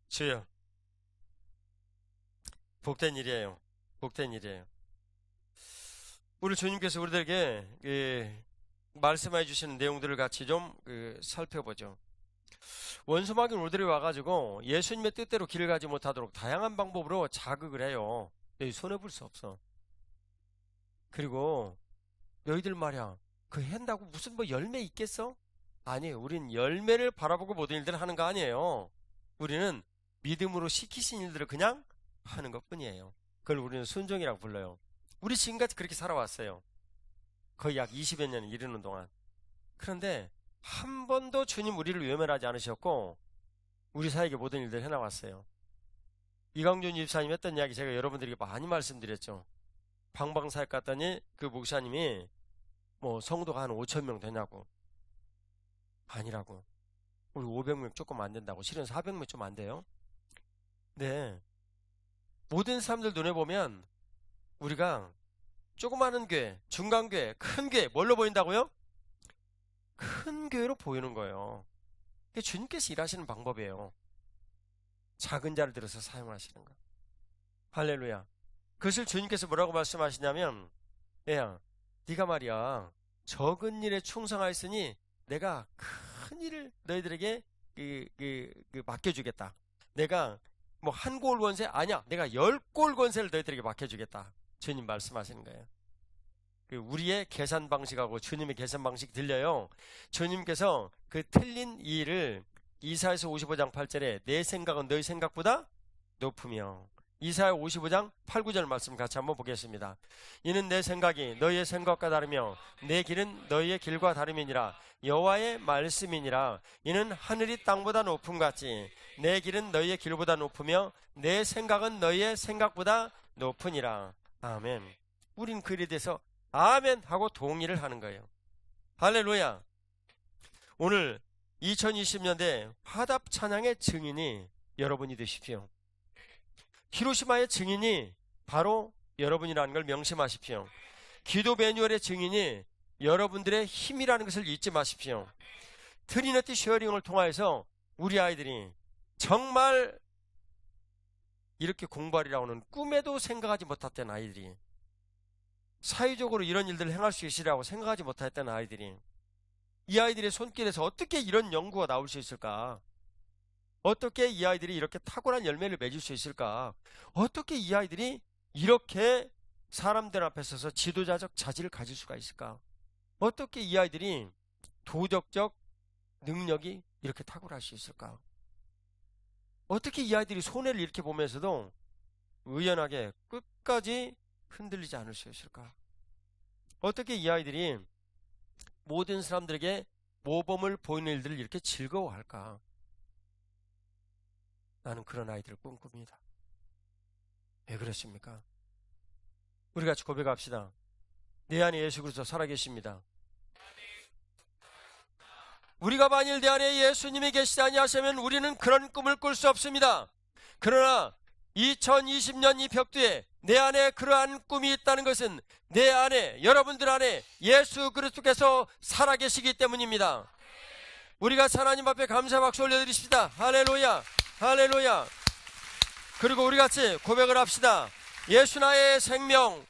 주여, 복된 일이에요. 우리 주님께서 우리들에게 말씀해 주시는 내용들을 같이 좀 살펴보죠. 원수마귀는 우리들이 와가지고 예수님의 뜻대로 길을 가지 못하도록 다양한 방법으로 자극을 해요. 너희 손해볼 수 없어. 그리고 너희들 말이야, 그 한다고 무슨 뭐 열매 있겠어? 아니에요. 우린 열매를 바라보고 모든 일들을 하는 거 아니에요. 우리는 믿음으로 시키신 일들을 그냥 하는 것 뿐이에요. 그걸 우리는 순종이라고 불러요. 우리 지금까지 그렇게 살아왔어요. 거의 약 20여 년 이르는 동안. 그런데 한 번도 주님 우리를 외면하지 않으셨고 우리 사에게 모든 일들을 해나왔어요. 이광준 집사님 했던 이야기 제가 여러분들에게 많이 말씀드렸죠. 방방사역 갔더니 그 목사님이 뭐 성도가 한 5,000명 되냐고. 아니라고. 우리 500명 조금 안 된다고. 실은 400명 좀 안 돼요. 네. 모든 사람들 눈에 보면 우리가 조그마한 교회, 중간교회, 큰 교회 뭘로 보인다고요? 큰 교회로 보이는 거예요. 그게 주님께서 일하시는 방법이에요. 작은 자를 들어서 사용하시는 거. 할렐루야. 그것을 주님께서 뭐라고 말씀하시냐면, 얘야, 네가 말이야 적은 일에 충성하였으니 내가 큰 일을 너희들에게 맡겨주겠다. 내가 뭐 한 골 권세 아니야, 내가 10골 권세를 너희들에게 맡겨주겠다. 주님 말씀하시는 거예요. 우리의 계산 방식하고 주님의 계산 방식이 들려요. 주님께서 그 틀린 이 일을 이사야서 55장 8절에 내 생각은 너희 생각보다 높으며, 이사야 55장 8, 9절 말씀 같이 한번 보겠습니다. 이는 내 생각이 너희의 생각과 다르며 내 길은 너희의 길과 다름이니라. 여호와의 말씀이니라. 이는 하늘이 땅보다 높음 같이 내 길은 너희의 길보다 높으며 내 생각은 너희의 생각보다 높으니라. 아멘. 우린 그 일에 대해서 아멘 하고 동의를 하는 거예요. 할렐루야. 오늘 2020년대 화답 찬양의 증인이 여러분이 되십시오. 히로시마의 증인이 바로 여러분이라는 걸 명심하십시오. 기도 매뉴얼의 증인이 여러분들의 힘이라는 것을 잊지 마십시오. 트리니티 쉐어링을 통해서 우리 아이들이 정말 이렇게 공부하리라고는 꿈에도 생각하지 못했던 아이들이, 사회적으로 이런 일들을 행할 수 있으리라고 생각하지 못했던 아이들이, 이 아이들의 손길에서 어떻게 이런 연구가 나올 수 있을까? 어떻게 이 아이들이 이렇게 탁월한 열매를 맺을 수 있을까? 어떻게 이 아이들이 이렇게 사람들 앞에 서서 지도자적 자질을 가질 수가 있을까? 어떻게 이 아이들이 도덕적 능력이 이렇게 탁월할 수 있을까? 어떻게 이 아이들이 손해를 이렇게 보면서도 의연하게 끝까지 흔들리지 않을 수 있을까? 어떻게 이 아이들이 모든 사람들에게 모범을 보이는 일들을 이렇게 즐거워할까? 나는 그런 아이들을 꿈꿉니다. 왜 그렇습니까? 우리 같이 고백합시다. 내 안에 예수 그리스도 살아계십니다. 우리가 만일 내 안에 예수님이 계시지 아니하시면 우리는 그런 꿈을 꿀 수 없습니다. 그러나 2020년 이 벽두에 내 안에 그러한 꿈이 있다는 것은 내 안에, 여러분들 안에 예수 그리스도께서 살아계시기 때문입니다. 우리가 하나님 앞에 감사 박수 올려드리십시다. 할렐루야, 할렐루야. 그리고 우리 같이 고백을 합시다. 예수 나의 생명,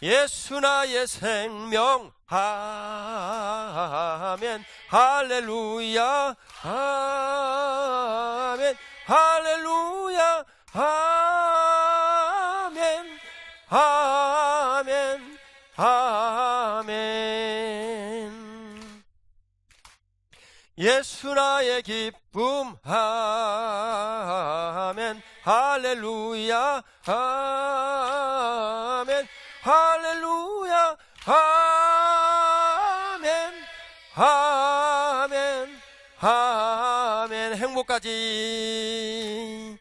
예수 나의 생명, 아멘, 할렐루야, 아멘, 할렐루야, 아멘, 아멘, 아멘. 예수 나의 기쁨, 아멘, 할렐루야, 아멘, 할렐루야, 아멘, 아멘, 아멘. 행복까지.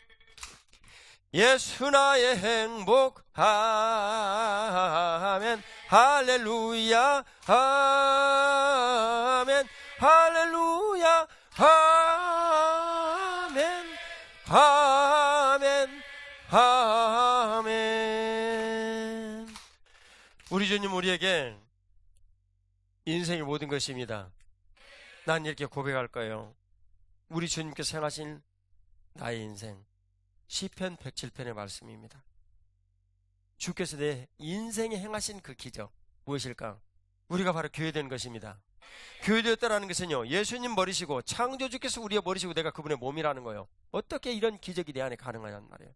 예수 나의 행복, 아멘, 할렐루야, 아멘, 할렐루야, 아멘, 아멘, 아멘. 우리 주님 우리에게 인생의 모든 것입니다. 난 이렇게 고백할 거예요. 우리 주님께서 행하신 나의 인생, 시편 107편의 말씀입니다. 주께서 내 인생에 행하신 그 기적 무엇일까? 우리가 바로 교회된 것입니다. 교회되었다라는 것은요, 예수님 버리시고 창조주께서 우리의 버리시고 내가 그분의 몸이라는 거예요. 어떻게 이런 기적이 내 안에 가능하냔 말이에요.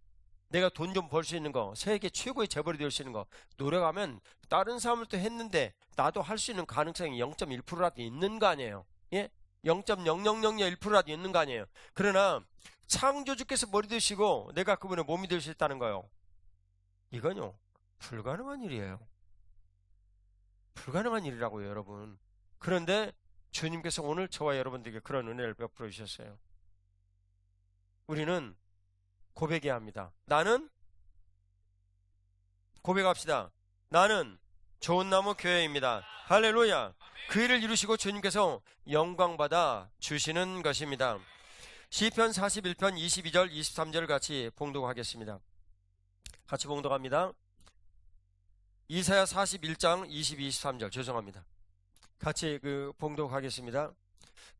내가 돈 좀 벌 수 있는 거, 세계 최고의 재벌이 될 수 있는 거, 노력하면 다른 사람들도 했는데 나도 할 수 있는 가능성이 0.1%라도 있는 거 아니에요. 예? 0.0001%라도 있는 거 아니에요. 그러나 창조주께서 머리 되시고 내가 그분의 몸이 될 수 있다는 거예요. 이건요, 불가능한 일이에요. 불가능한 일이라고요, 여러분. 그런데 주님께서 오늘 저와 여러분들에게 그런 은혜를 베풀어 주셨어요. 우리는 고백해야 합니다. 나는, 고백합시다. 나는 좋은 나무 교회입니다. 할렐루야. 그 일을 이루시고 주님께서 영광받아 주시는 것입니다. 시편 41편 22절 23절을 같이 봉독하겠습니다. 같이 봉독합니다. 이사야 41장 22, 23절 죄송합니다. 같이 봉독하겠습니다.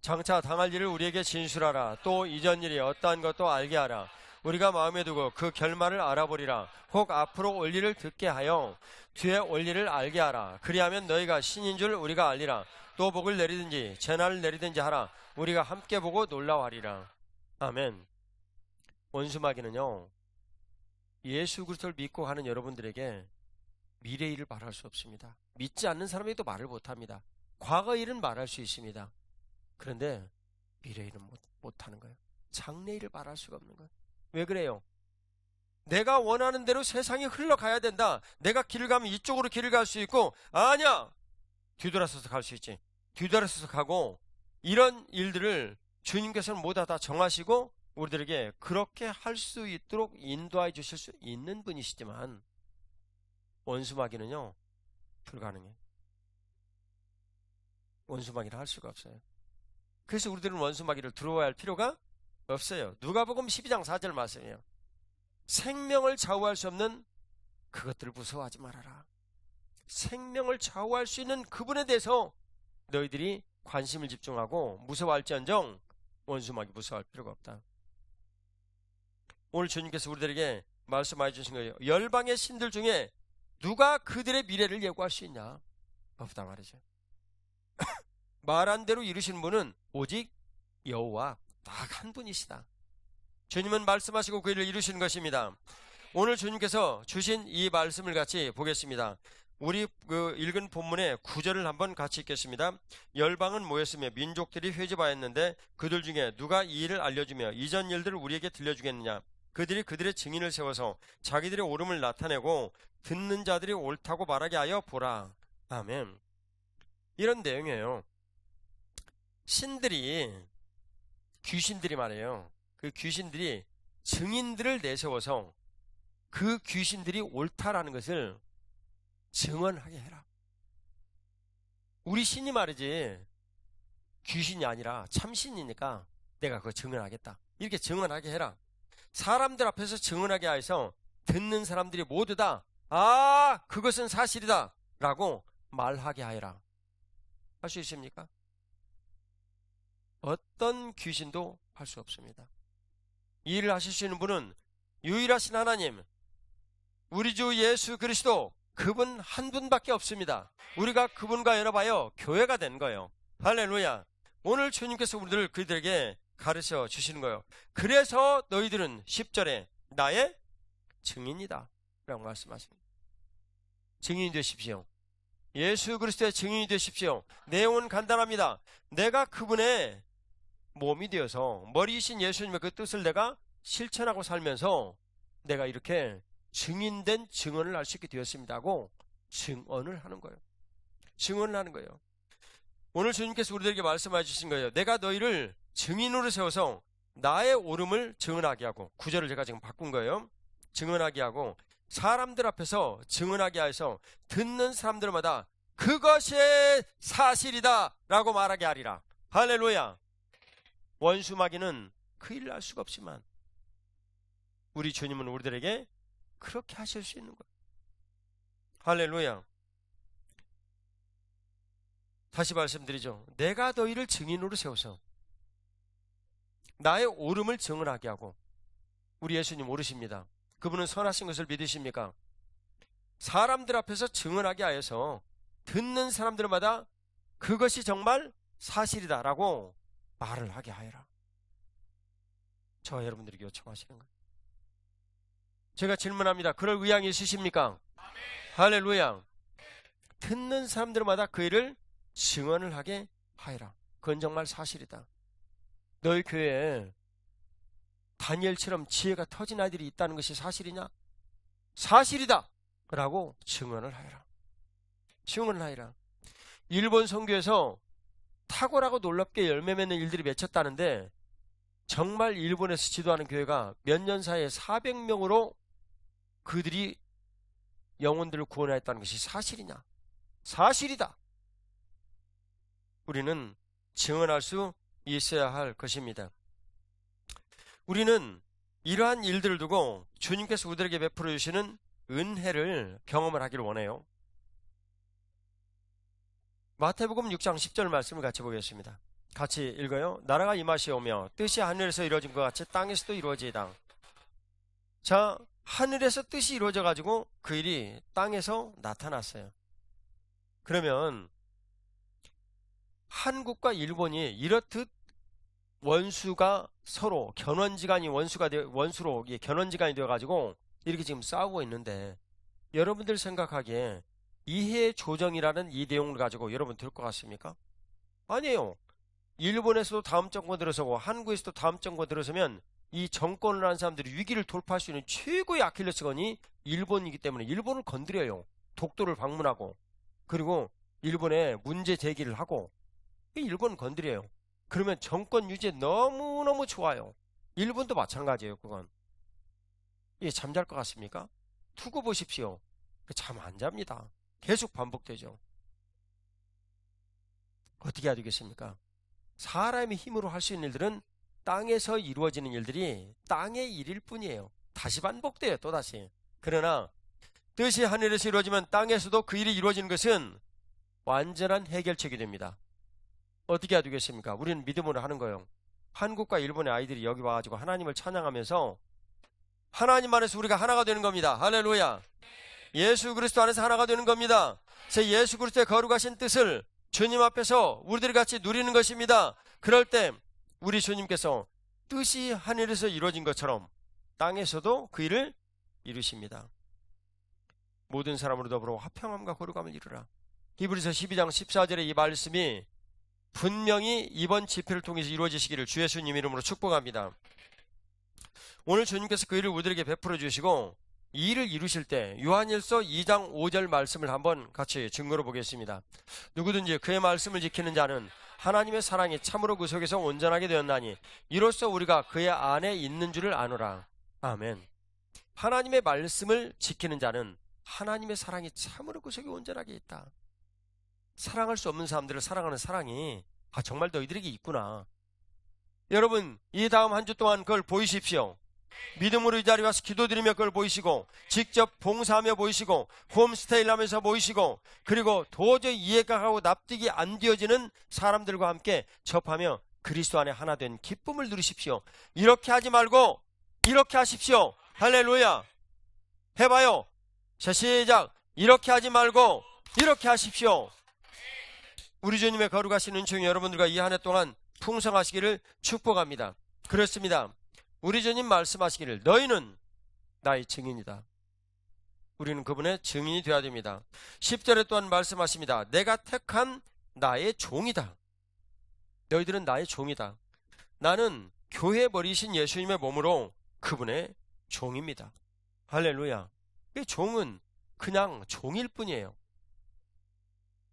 장차 당할 일을 우리에게 진술하라. 또 이전 일이 어떠한 것도 알게 하라. 우리가 마음에 두고 그 결말을 알아보리라. 혹 앞으로 올 일을 듣게 하여 뒤에 올 일을 알게 하라. 그리하면 너희가 신인 줄 우리가 알리라. 또 복을 내리든지 재난을 내리든지 하라. 우리가 함께 보고 놀라워하리라. 아멘. 원수마귀는요, 예수 그리스도를 믿고 가는 여러분들에게 미래 일을 말할 수 없습니다. 믿지 않는 사람에게도 말을 못합니다. 과거 일은 말할 수 있습니다. 그런데 미래 일은 못하는 거예요. 장래 일을 말할 수가 없는 거예요. 왜 그래요? 내가 원하는 대로 세상이 흘러가야 된다. 내가 길을 가면 이쪽으로 길을 갈 수 있고, 아니야, 뒤돌아서서 갈 수 있지. 뒤돌아서서 가고, 이런 일들을 주님께서는 모두 다 정하시고 우리들에게 그렇게 할 수 있도록 인도해 주실 수 있는 분이시지만, 원수마귀는요, 불가능해. 원수마귀를 할 수가 없어요. 그래서 우리들은 원수마귀를 두려워야 할 필요가 없어요. 누가복음 12장 4절 말씀이에요. 생명을 좌우할 수 없는 그것들을 무서워하지 말아라. 생명을 좌우할 수 있는 그분에 대해서 너희들이 관심을 집중하고 무서워할지언정 원수마귀 무서워할 필요가 없다. 오늘 주님께서 우리들에게 말씀해 주신 거예요. 열방의 신들 중에 누가 그들의 미래를 예고할 수 있냐? 없다 말이죠. 말한 대로 이루시는 분은 오직 여호와 딱 한 분이시다. 주님은 말씀하시고 그 일을 이루시는 것입니다. 오늘 주님께서 주신 이 말씀을 같이 보겠습니다. 우리 읽은 본문의 9절을 한번 같이 읽겠습니다. 열방은 모였으며 민족들이 회집하였는데 그들 중에 누가 이 일을 알려주며 이전 일들을 우리에게 들려주겠느냐? 그들이 그들의 증인을 세워서 자기들의 옳음을 나타내고 듣는 자들이 옳다고 말하게 하여 보라. 아멘. 이런 내용이에요. 귀신들이 말이에요. 그 귀신들이 증인들을 내세워서 그 귀신들이 옳다라는 것을 증언하게 해라. 우리 신이 말이지 귀신이 아니라 참신이니까 내가 그거 증언하겠다. 이렇게 증언하게 해라. 사람들 앞에서 증언하게 해서 듣는 사람들이 모두 다 그것은 사실이다 라고 말하게 하여라. 할 수 있습니까? 어떤 귀신도 할 수 없습니다. 이 일을 하실 수 있는 분은 유일하신 하나님, 우리 주 예수 그리스도, 그분 한 분밖에 없습니다. 우리가 그분과 연합하여 교회가 된 거예요. 할렐루야. 오늘 주님께서 그들에게 가르쳐 주시는 거예요. 그래서 너희들은 10절에 나의 증인이다 라고 말씀하십니다. 증인이 되십시오. 예수 그리스도의 증인이 되십시오. 내용은 간단합니다. 내가 그분의 몸이 되어서 머리이신 예수님의 그 뜻을 내가 실천하고 살면서 내가 이렇게 증인된 증언을 할 수 있게 되었습니다 하고 증언을 하는 거예요. 증언을 하는 거예요. 오늘 주님께서 우리들에게 말씀해 주신 거예요. 내가 너희를 증인으로 세워서 나의 옳음을 증언하게 하고, 구절을 제가 지금 바꾼 거예요. 증언하게 하고 사람들 앞에서 증언하게 해서 듣는 사람들마다 그것이 사실이다 라고 말하게 하리라. 할렐루야. 원수마귀는 그 일을 할 수가 없지만 우리 주님은 우리들에게 그렇게 하실 수 있는 거예요. 할렐루야. 다시 말씀드리죠. 내가 너희를 증인으로 세워서 나의 옳음을 증언하게 하고, 우리 예수님 오르십니다. 그분은 선하신 것을 믿으십니까? 사람들 앞에서 증언하게 하여서 듣는 사람들마다 그것이 정말 사실이다 라고 말을 하게 하여라. 저와 여러분들에게 요청하시는 거예요. 제가 질문합니다. 그럴 의향이 있으십니까? 할렐루야. 듣는 사람들마다 그 일을 증언을 하게 하여라. 그건 정말 사실이다. 너희 교회에 다니엘처럼 지혜가 터진 아이들이 있다는 것이 사실이냐? 사실이다 라고 증언을 하여라. 증언을 하여라. 일본 선교에서 탁월하고 놀랍게 열매 맺는 일들이 맺혔다는데, 정말 일본에서 지도하는 교회가 몇 년 사이에 400명으로 그들이 영혼들을 구원하였다는 것이 사실이냐? 사실이다. 우리는 증언할 수 있어야 할 것입니다. 우리는 이러한 일들을 두고 주님께서 우리들에게 베풀어 주시는 은혜를 경험을 하기를 원해요. 마태복음 6장 10절 말씀을 같이 보겠습니다. 같이 읽어요. 나라가 임하시오며 뜻이 하늘에서 이루어진 것 같이 땅에서도 이루어지이다. 자, 하늘에서 뜻이 이루어져 가지고 그 일이 땅에서 나타났어요. 그러면 한국과 일본이 이렇듯 원수가 서로 견원지간이 원수로 견원지간이 되어 가지고 이렇게 지금 싸우고 있는데, 여러분들 생각하기에 이해 조정이라는 이 내용을 가지고 여러분 들 것 같습니까? 아니에요. 일본에서도 다음 정권 들어서고 한국에서도 다음 정권 들어서면 이 정권을 한 사람들이 위기를 돌파할 수 있는 최고의 아킬레스건이 일본이기 때문에 일본을 건드려요. 독도를 방문하고, 그리고 일본에 문제 제기를 하고, 일본 건드려요. 그러면 정권 유지에 너무너무 좋아요. 일본도 마찬가지예요. 그건 이게 잠잘 것 같습니까? 두고 보십시오. 잠 안 잡니다. 계속 반복되죠. 어떻게 해야 되겠습니까? 사람의 힘으로 할 수 있는 일들은 땅에서 이루어지는 일들이 땅의 일일 뿐이에요. 다시 반복돼요. 또다시. 그러나 뜻이 하늘에서 이루어지면 땅에서도 그 일이 이루어지는 것은 완전한 해결책이 됩니다. 어떻게 해야 되겠습니까? 우리는 믿음으로 하는 거예요. 한국과 일본의 아이들이 여기 와가지고 하나님을 찬양하면서 하나님 안에서 우리가 하나가 되는 겁니다. 할렐루야. 예수 그리스도 안에서 하나가 되는 겁니다. 제 예수 그리스도의 거룩하신 뜻을 주님 앞에서 우리들이 같이 누리는 것입니다. 그럴 때 우리 주님께서 뜻이 하늘에서 이루어진 것처럼 땅에서도 그 일을 이루십니다. 모든 사람으로 더불어 화평함과 거룩함을 이루라. 히브리서 12장 14절의 이 말씀이 분명히 이번 집회를 통해서 이루어지시기를 주 예수님 이름으로 축복합니다. 오늘 주님께서 그 일을 우리들에게 베풀어 주시고 이 일을 이루실 때 요한일서 2장 5절 말씀을 한번 같이 증거로 보겠습니다. 누구든지 그의 말씀을 지키는 자는 하나님의 사랑이 참으로 그 속에서 온전하게 되었나니 이로써 우리가 그의 안에 있는 줄을 아노라. 아멘. 하나님의 말씀을 지키는 자는 하나님의 사랑이 참으로 그 속에 온전하게 있다. 사랑할 수 없는 사람들을 사랑하는 사랑이 정말 너희들에게 있구나. 여러분, 이 다음 한 주 동안 그걸 보이십시오. 믿음으로 이 자리에 와서 기도드리며 그걸 보이시고, 직접 봉사하며 보이시고, 홈스테이를 하면서 보이시고, 그리고 도저히 이해가 가고 납득이 안 되어지는 사람들과 함께 접하며 그리스도 안에 하나 된 기쁨을 누리십시오. 이렇게 하지 말고 이렇게 하십시오. 할렐루야. 해봐요. 자, 시작. 이렇게 하지 말고 이렇게 하십시오. 우리 주님의 거룩하신 은총이 여러분들과 이 한 해 동안 풍성하시기를 축복합니다. 그렇습니다. 우리 주님 말씀하시기를 너희는 나의 증인이다. 우리는 그분의 증인이 되어야 됩니다. 10절에 또한 말씀하십니다. 내가 택한 나의 종이다. 너희들은 나의 종이다. 나는 교회 버리신 예수님의 몸으로 그분의 종입니다. 할렐루야. 이 종은 그냥 종일 뿐이에요.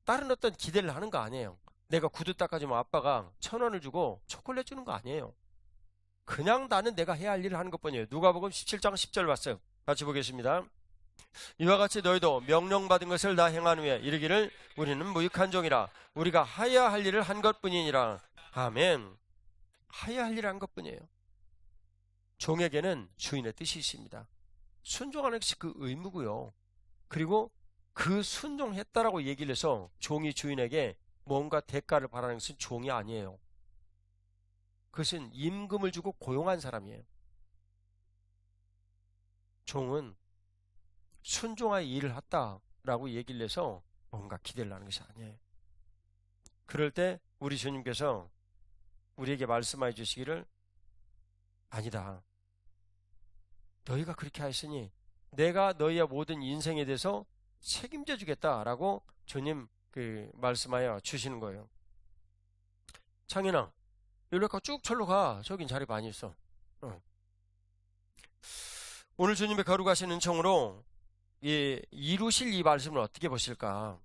다른 어떤 기대를 하는 거 아니에요. 내가 구두 닦아주면 아빠가 1,000원을 주고 초콜릿 주는 거 아니에요. 그냥 나는 내가 해야 할 일을 하는 것뿐이에요. 누가복음 17장 10절 봤어요. 같이 보겠습니다. 이와 같이 너희도 명령받은 것을 다 행한 후에 이르기를 우리는 무익한 종이라 우리가 하여야 할 일을 한 것뿐이니라. 아멘. 하여야 할 일을 한 것뿐이에요. 종에게는 주인의 뜻이 있습니다. 순종하는 것이 그 의무고요. 그리고 그 순종했다라고 얘기를 해서 종이 주인에게 뭔가 대가를 바라는 것은 종이 아니에요. 그것은 임금을 주고 고용한 사람이에요. 종은 순종하여 일을 했다라고 얘기를 해서 뭔가 기대를 하는 것이 아니에요. 그럴 때 우리 주님께서 우리에게 말씀하여 주시기를 아니다. 너희가 그렇게 하였으니 내가 너희의 모든 인생에 대해서 책임져 주겠다라고 주님 말씀하여 주시는 거예요. 창현아, 여기로 쭉 절로 가. 저긴 자리 많이 있어. 오늘 주님의 거룩하신 은총으로 이루실 이 말씀을 어떻게 보실까?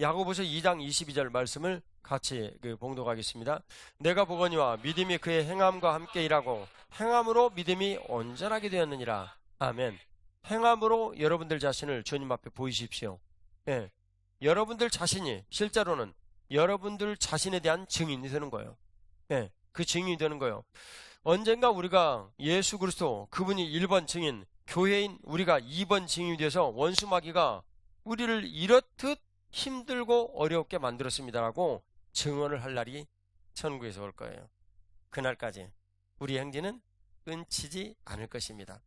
야고보서 2장 22절 말씀을 같이 봉독하겠습니다. 내가 보거니와 믿음이 그의 행함과 함께 일하고 행함으로 믿음이 온전하게 되었느니라. 아멘. 행함으로 여러분들 자신을 주님 앞에 보이십시오. 예. 여러분들 자신이 실제로는 여러분들 자신에 대한 증인이 되는 거예요. 예. 그 증인이 되는 거예요. 언젠가 우리가 예수 그리스도 그분이 1번 증인, 교회인 우리가 2번 증인이 돼서 원수 마귀가 우리를 이렇듯 힘들고 어렵게 만들었습니다라고 증언을 할 날이 천국에서 올 거예요. 그날까지 우리 행진은 끊치지 않을 것입니다.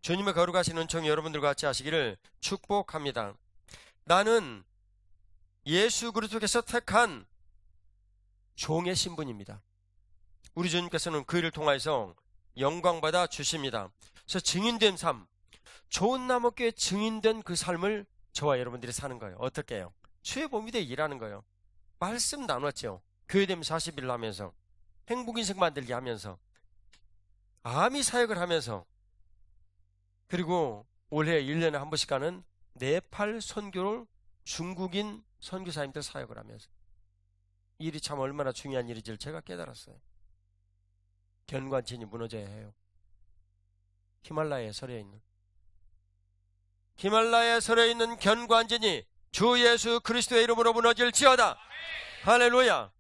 주님의 거룩하신 은총이 여러분들과 같이 하시기를 축복합니다. 나는 예수 그리스도께서 택한 종의 신분입니다. 우리 주님께서는 그 일을 통해서 영광받아 주십니다. 그래서 증인된 삶, 좋은 나무교회 증인된 그 삶을 저와 여러분들이 사는 거예요. 어떻게 해요? 주의 몸이 되어 일하는 거예요. 말씀 나눴죠. 교회됨 40일을 하면서 행복인생 만들기 하면서 아미 사역을 하면서 그리고 올해 1년에 한 번씩 가는 네팔 선교를 중국인 선교사님들 사역을 하면서 이 일이 참 얼마나 중요한 일인지를 제가 깨달았어요. 견관진이 무너져야 해요. 히말라야에 서려 있는 견관진이 주 예수 그리스도의 이름으로 무너질지어다. 할렐루야.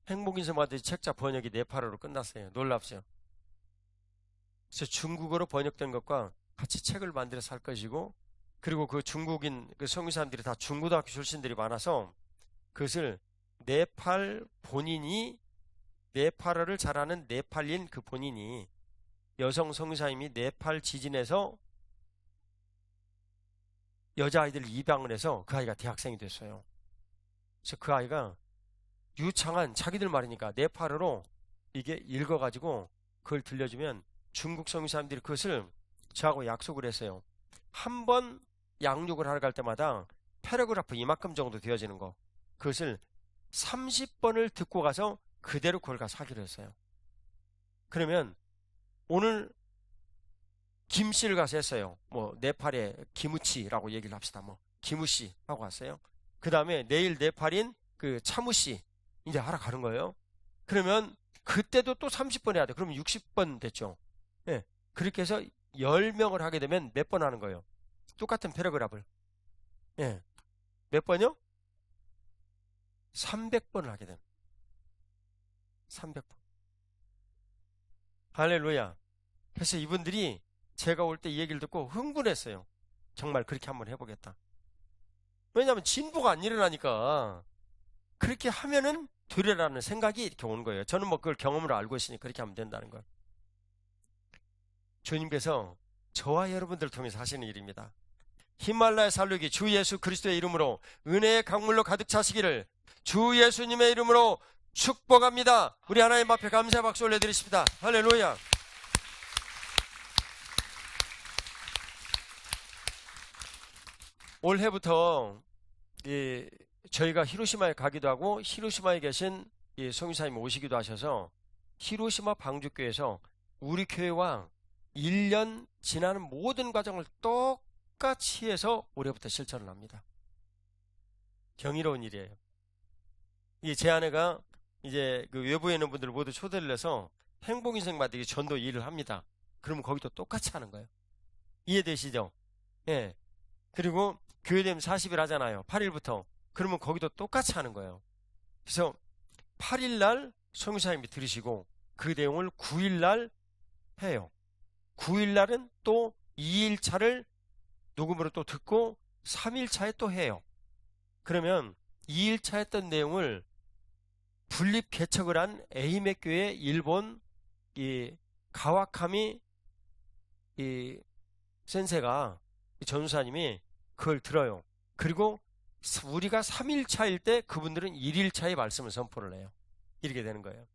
행복인생마다 책자 번역이 네팔어로 끝났어요. 놀랍죠. 그래서 중국어로 번역된 것과 같이 책을 만들어서 할 것이고, 그리고 그 중국인 그 성교사님들이 다 중고등학교 출신들이 많아서 그것을 네팔 본인이 네팔어를 잘하는 네팔인 그 본인이 여성 성교사님이 네팔 지진에서 여자아이들을 입양을 해서 그 아이가 대학생이 됐어요. 그래서 그 아이가 유창한 자기들 말이니까 네팔어로 이게 읽어가지고 그걸 들려주면 중국 성교사님들이 그것을 저하고 약속을 했어요. 한 번 양육을 하러 갈 때마다 패러그래프 이만큼 정도 되어지는 거, 그것을 30번을 듣고 가서 그대로 그걸 가서 하기로 했어요. 그러면 오늘 김씨를 가서 했어요. 네팔의 기무치라고 얘기를 합시다. 기무씨 하고 왔어요. 그 다음에 내일 네팔인 그 차무씨 이제 하러 가는 거예요. 그러면 그때도 또 30번 해야 돼. 그러면 60번 됐죠. 네. 그렇게 해서 10명을 하게 되면 몇 번 하는 거예요? 똑같은 패러그래프를. 예. 몇 번이요? 300번을 하게 됩니다. 300번. 할렐루야. 그래서 이분들이 제가 올 때 이 얘기를 듣고 흥분했어요. 정말 그렇게 한번 해보겠다. 왜냐하면 진보가 안 일어나니까 그렇게 하면은 되리라는 생각이 이렇게 오는 거예요. 저는 뭐 그걸 경험으로 알고 있으니 그렇게 하면 된다는 걸. 주님께서 저와 여러분들을 통해서 하시는 일입니다. 히말라야 살루기 주 예수 그리스도의 이름으로 은혜의 강물로 가득 차시기를 주 예수님의 이름으로 축복합니다. 우리 하나님 앞에 감사의 박수 올려드리십니다. 할렐루야. 올해부터 저희가 히로시마에 가기도 하고 히로시마에 계신 성유사님 오시기도 하셔서 히로시마 방주교회에서 우리 교회와 1년 지나는 모든 과정을 똑같이 해서 올해부터 실천을 합니다. 경이로운 일이에요. 제 아내가 이제 그 외부에 있는 분들 모두 초대를 해서 행복인생 만들기 전도 일을 합니다. 그러면 거기도 똑같이 하는 거예요. 이해되시죠? 예. 그리고 교회 되면 40일 하잖아요. 8일부터. 그러면 거기도 똑같이 하는 거예요. 그래서 8일날 성유사님이 들으시고 그 내용을 9일날 해요. 9일날은 또 2일차를 녹음으로 또 듣고 3일차에 또 해요. 그러면 2일차 했던 내용을 분립 개척을 한 에이맥 교회 일본 가와카미 센세가 전우사님이 그걸 들어요. 그리고 우리가 3일차일 때 그분들은 1일차의 말씀을 선포를 해요. 이렇게 되는 거예요.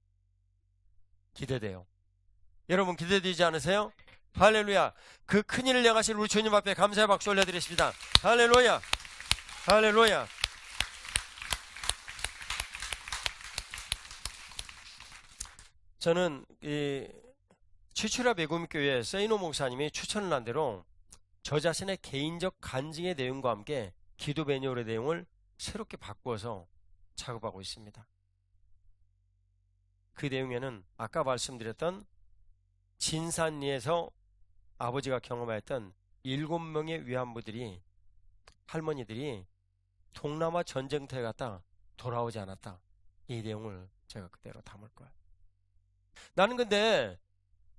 기대돼요. 여러분 기대되지 않으세요? 할렐루야. 그 큰일을 향하실 우리 주님 앞에 감사의 박수 올려드리십니다. 할렐루야. 할렐루야. 저는 치추라 베구미교회 세이노 목사님이 추천을 한 대로 저 자신의 개인적 간증의 내용과 함께 기도 매뉴얼의 내용을 새롭게 바꾸어서 작업하고 있습니다. 그 내용에는 아까 말씀드렸던 진산리에서 아버지가 경험하였던 7명의 위안부들이 할머니들이 동남아 전쟁터에 갔다 돌아오지 않았다. 이 내용을 제가 그대로 담을 거예요. 나는 근데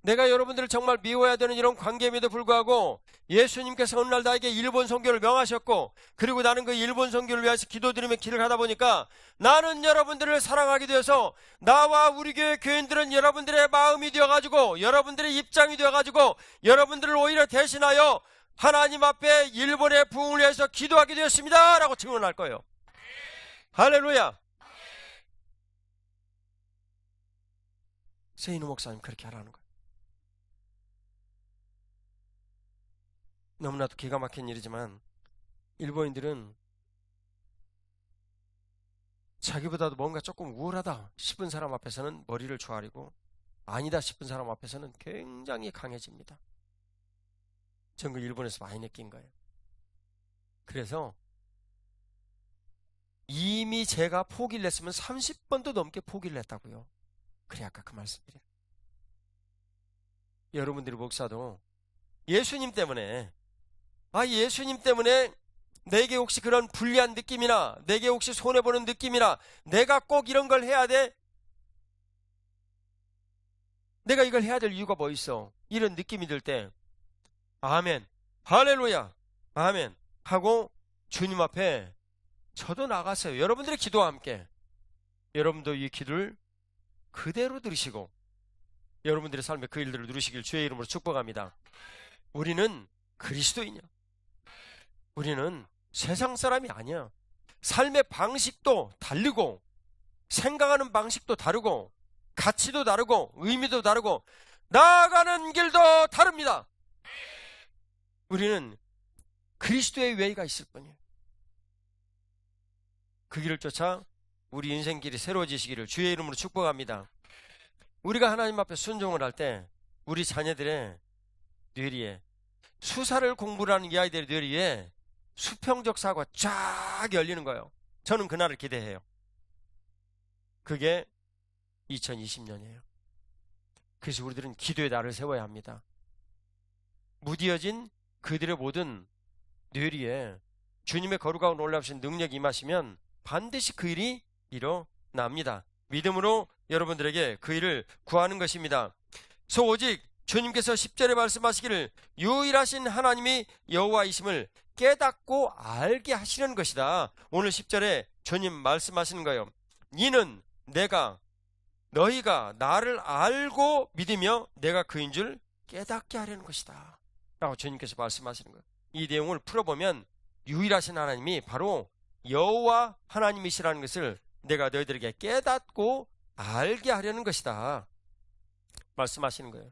내가 여러분들을 정말 미워해야 되는 이런 관계임에도 불구하고 예수님께서 어느 날 나에게 일본 선교를 명하셨고 그리고 나는 그 일본 선교를 위해서 기도드리며 길을 가다 보니까 나는 여러분들을 사랑하게 되어서 나와 우리 교회 교인들은 여러분들의 마음이 되어가지고 여러분들의 입장이 되어가지고 여러분들을 오히려 대신하여 하나님 앞에 일본의 부흥을 위해서 기도하게 되었습니다 라고 증언할 거예요. 할렐루야. 세이노 목사님 그렇게 하라는 거예요. 너무나도 기가 막힌 일이지만 일본인들은 자기보다도 뭔가 조금 우월하다 싶은 사람 앞에서는 머리를 조아리고 아니다 싶은 사람 앞에서는 굉장히 강해집니다. 전 그 일본에서 많이 느낀 거예요. 그래서 이미 제가 포기를 했으면 30번도 넘게 포기를 했다고요. 그래 아까 그 말씀드려요. 여러분들이 목사도 예수님 때문에 예수님 때문에 내게 혹시 그런 불리한 느낌이나 내게 혹시 손해보는 느낌이나 내가 꼭 이런 걸 해야 돼? 내가 이걸 해야 될 이유가 뭐 있어? 이런 느낌이 들 때 아멘, 할렐루야, 아멘 하고 주님 앞에 저도 나갔어요. 여러분들의 기도와 함께 여러분도 이 기도를 그대로 들으시고 여러분들의 삶에 그 일들을 누리시길 주의 이름으로 축복합니다. 우리는 그리스도인이야. 우리는 세상 사람이 아니야. 삶의 방식도 다르고 생각하는 방식도 다르고 가치도 다르고 의미도 다르고 나아가는 길도 다릅니다. 우리는 그리스도의 웨이가 있을 뿐이에요. 그 길을 쫓아 우리 인생길이 새로워지시기를 주의 이름으로 축복합니다. 우리가 하나님 앞에 순종을 할 때 우리 자녀들의 뇌리에 수사를 공부를 하는 이 아이들의 뇌리에 수평적 사고가 쫙 열리는 거예요. 저는 그날을 기대해요. 그게 2020년이에요. 그래서 우리들은 기도의 날을 세워야 합니다. 무디어진 그들의 모든 뇌리에 주님의 거룩하고 놀라우신 능력이 임하시면 반드시 그 일이 일어납니다. 믿음으로 여러분들에게 그 일을 구하는 것입니다. 오직 주님께서 10절에 말씀하시기를 유일하신 하나님이 여호와이심을 깨닫고 알게 하시는 것이다. 오늘 10절에 주님 말씀하시는 거예요. 이는 너희가 나를 알고 믿으며 내가 그인 줄 깨닫게 하려는 것이다 라고 주님께서 말씀하시는 거예요. 이 내용을 풀어보면 유일하신 하나님이 바로 여호와 하나님이시라는 것을 내가 너희들에게 깨닫고 알게 하려는 것이다 말씀하시는 거예요.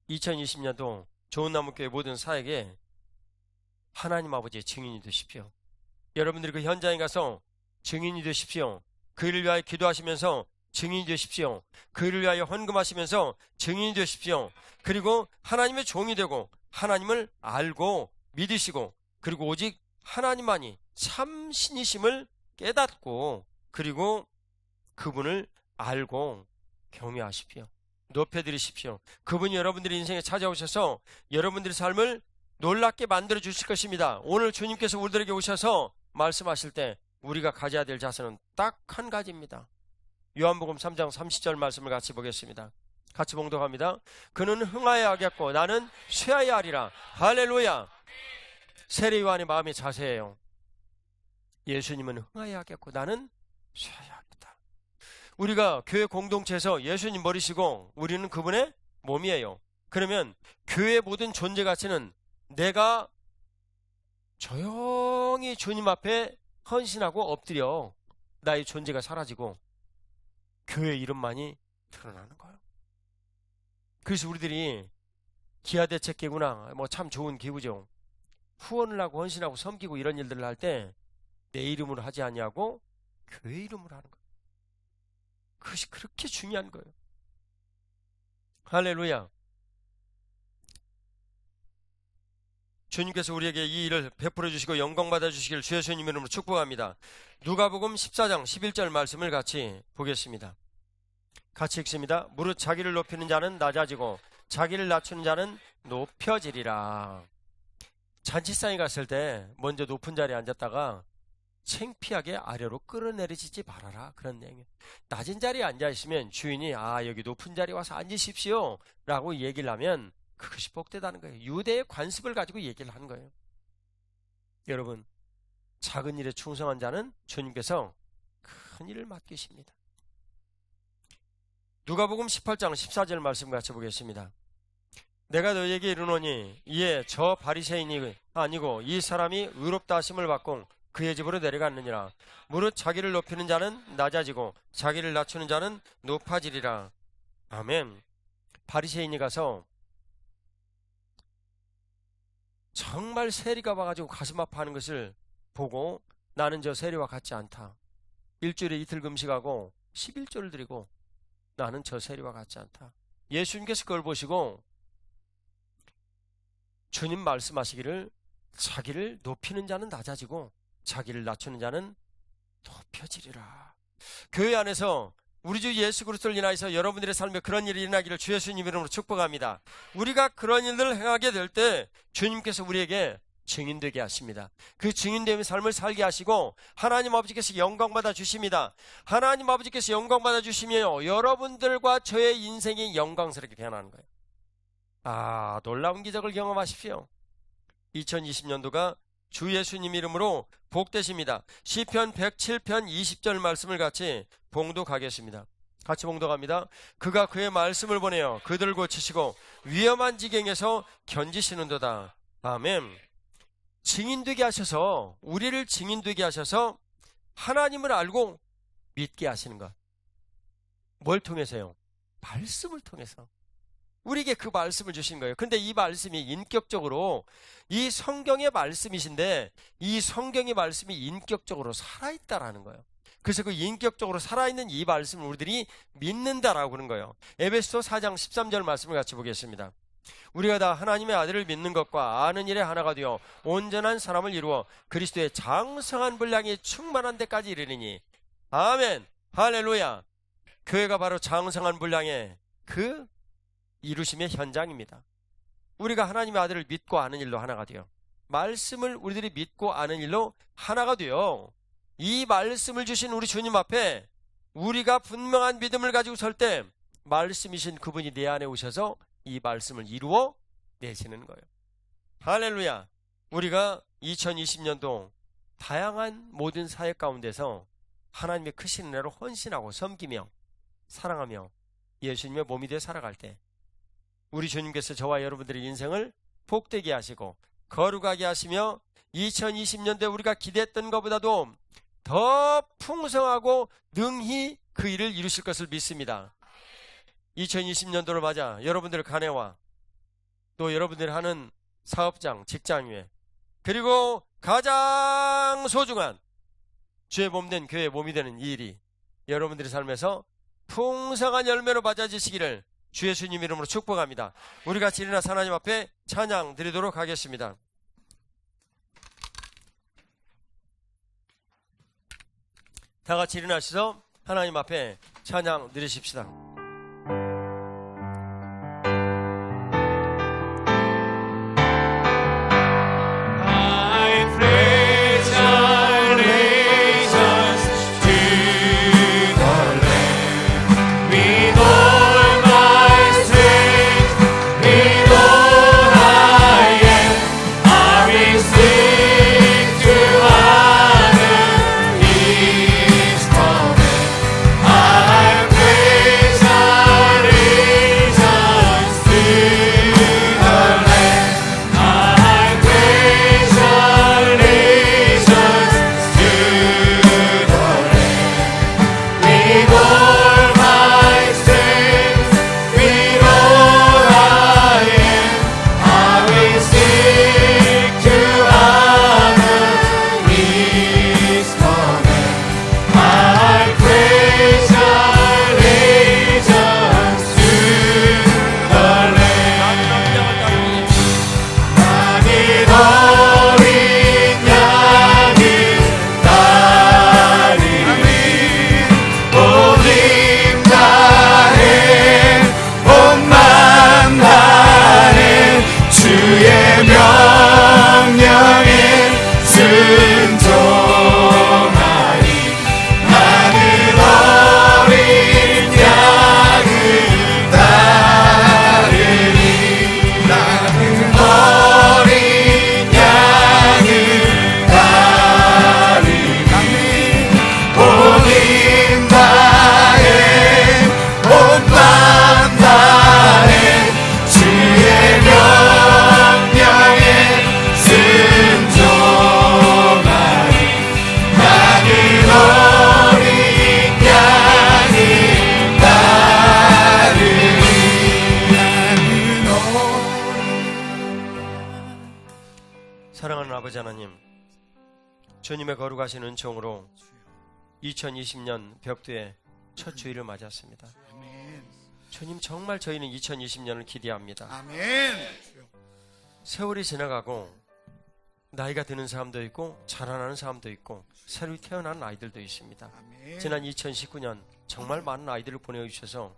2020년도 좋은나무교회 모든 사역에 하나님 아버지의 증인이 되십시오. 여러분들이 그 현장에 가서 증인이 되십시오. 그 일을 위하여 기도하시면서 증인이 되십시오. 그 일을 위하여 헌금하시면서 증인이 되십시오. 그리고 하나님의 종이 되고 하나님을 알고 믿으시고 그리고 오직 하나님만이 참 신이심을 깨닫고 그리고 그분을 알고 경외하십시오. 높여드리십시오. 그분이 여러분들의 인생에 찾아오셔서 여러분들의 삶을 놀랍게 만들어 주실 것입니다. 오늘 주님께서 우리들에게 오셔서 말씀하실 때 우리가 가져야 될 자세는 딱 한 가지입니다. 요한복음 3장 30절 말씀을 같이 보겠습니다. 같이 봉독합니다. 그는 흥하여 하겠고 나는 쇠하여 하리라. 할렐루야. 세례 요한의 마음이 자세해요. 예수님은 흥하여 하겠고 나는 쇠하여 하겠다. 우리가 교회 공동체에서 예수님 머리시고 우리는 그분의 몸이에요. 그러면 교회의 모든 존재 가치는 내가 조용히 주님 앞에 헌신하고 엎드려 나의 존재가 사라지고 교회 이름만이 드러나는 거예요. 그래서 우리들이 기아대책기구나 참 좋은 기구죠. 후원을 하고 헌신하고 섬기고 이런 일들을 할 때 내 이름으로 하지 아니하고 교회 이름으로 하는 거예요. 그것이 그렇게 중요한 거예요. 할렐루야. 주님께서 우리에게 이 일을 베풀어 주시고 영광 받아 주시길 주 예수님 이름으로 축복합니다. 누가복음 14장 11절 말씀을 같이 보겠습니다. 같이 읽습니다. 무릇 자기를 높이는 자는 낮아지고 자기를 낮추는 자는 높여지리라. 잔치상에 갔을 때 먼저 높은 자리에 앉았다가 창피하게 아래로 끌어내리지 말아라 그런 내용이에요. 낮은 자리에 앉아있으면 주인이 여기 높은 자리에 와서 앉으십시오 라고 얘기를 하면 그것이 복되다는 거예요. 유대의 관습을 가지고 얘기를 하는 거예요. 여러분, 작은 일에 충성한 자는 주님께서 큰 일을 맡기십니다. 누가복음 18장 14절 말씀 같이 보겠습니다. 내가 너희에게 이르노니 이에 저 바리새인이 아니고 이 사람이 의롭다 하심을 받고 그의 집으로 내려갔느니라. 무릇 자기를 높이는 자는 낮아지고 자기를 낮추는 자는 높아지리라. 아멘. 바리새인이 가서 정말 세리가 와가지고 가슴 아파하는 것을 보고 나는 저 세리와 같지 않다. 일주일에 이틀 금식하고 11조를 드리고 나는 저 세리와 같지 않다. 예수님께서 그걸 보시고 주님 말씀하시기를 자기를 높이는 자는 낮아지고 자기를 낮추는 자는 높여지리라. 교회 안에서 우리 주 예수 그리스도를 인하여서 여러분들의 삶에 그런 일이 일어나기를 주 예수님 이름으로 축복합니다. 우리가 그런 일들을 행하게 될 때 주님께서 우리에게 증인되게 하십니다. 그 증인됨의 삶을 살게 하시고 하나님 아버지께서 영광받아 주십니다. 하나님 아버지께서 영광받아 주시며 여러분들과 저의 인생이 영광스럽게 변하는 거예요. 놀라운 기적을 경험하십시오. 2020년도가 주 예수님 이름으로 복되십니다. 시편 107편 20절 말씀을 같이 봉독하겠습니다. 같이 봉독합니다. 그가 그의 말씀을 보내어 그들을 고치시고 위험한 지경에서 견지시는도다. 아멘. 증인되게 하셔서 우리를 증인되게 하셔서 하나님을 알고 믿게 하시는 것. 뭘 통해서요? 말씀을 통해서. 우리에게 그 말씀을 주신 거예요. 근데 이 말씀이 인격적으로 이 성경의 말씀이신데 이 성경의 말씀이 인격적으로 살아있다라는 거예요. 그래서 그 인격적으로 살아있는 이 말씀을 우리들이 믿는다라고 그런 거예요. 에베소 4장 13절 말씀을 같이 보겠습니다. 우리가 다 하나님의 아들을 믿는 것과 아는 일에 하나가 되어 온전한 사람을 이루어 그리스도의 장성한 분량이 충만한 데까지 이르리니. 아멘. 할렐루야. 교회가 바로 장성한 분량의 그 이루심의 현장입니다. 우리가 하나님의 아들을 믿고 아는 일로 하나가 돼요. 말씀을 우리들이 믿고 아는 일로 하나가 되어 이 말씀을 주신 우리 주님 앞에 우리가 분명한 믿음을 가지고 설 때 말씀이신 그분이 내 안에 오셔서 이 말씀을 이루어 내시는 거예요. 할렐루야. 우리가 2020년도 다양한 모든 사역 가운데서 하나님의 크신 은혜로 헌신하고 섬기며 사랑하며 예수님의 몸이 되어 살아갈 때 우리 주님께서 저와 여러분들의 인생을 복되게 하시고 거룩하게 하시며 2020년도에 우리가 기대했던 것보다도 더 풍성하고 능히 그 일을 이루실 것을 믿습니다. 2020년도를 맞아 여러분들의 가내와 또 여러분들이 하는 사업장, 직장 위에 그리고 가장 소중한 주의 몸된 교회의 몸이 되는 이 일이 여러분들의 삶에서 풍성한 열매로 맞아지시기를 주 예수님 이름으로 축복합니다. 우리 같이 일어나서 하나님 앞에 찬양 드리도록 하겠습니다. 다 같이 일어나셔서 하나님 앞에 찬양 드리십시다. 사랑하는 아버지 하나님, 주님의 거룩하신 은총으로 2020년 벽두의 첫 주일을 맞았습니다. 주님, 정말 저희는 2020년을 기대합니다. 아멘. 세월이 지나가고 나이가 드는 사람도 있고 자라나는 사람도 있고 새로 태어난 아이들도 있습니다. 아멘. 지난 2019년 정말 많은 아이들을 보내주셔서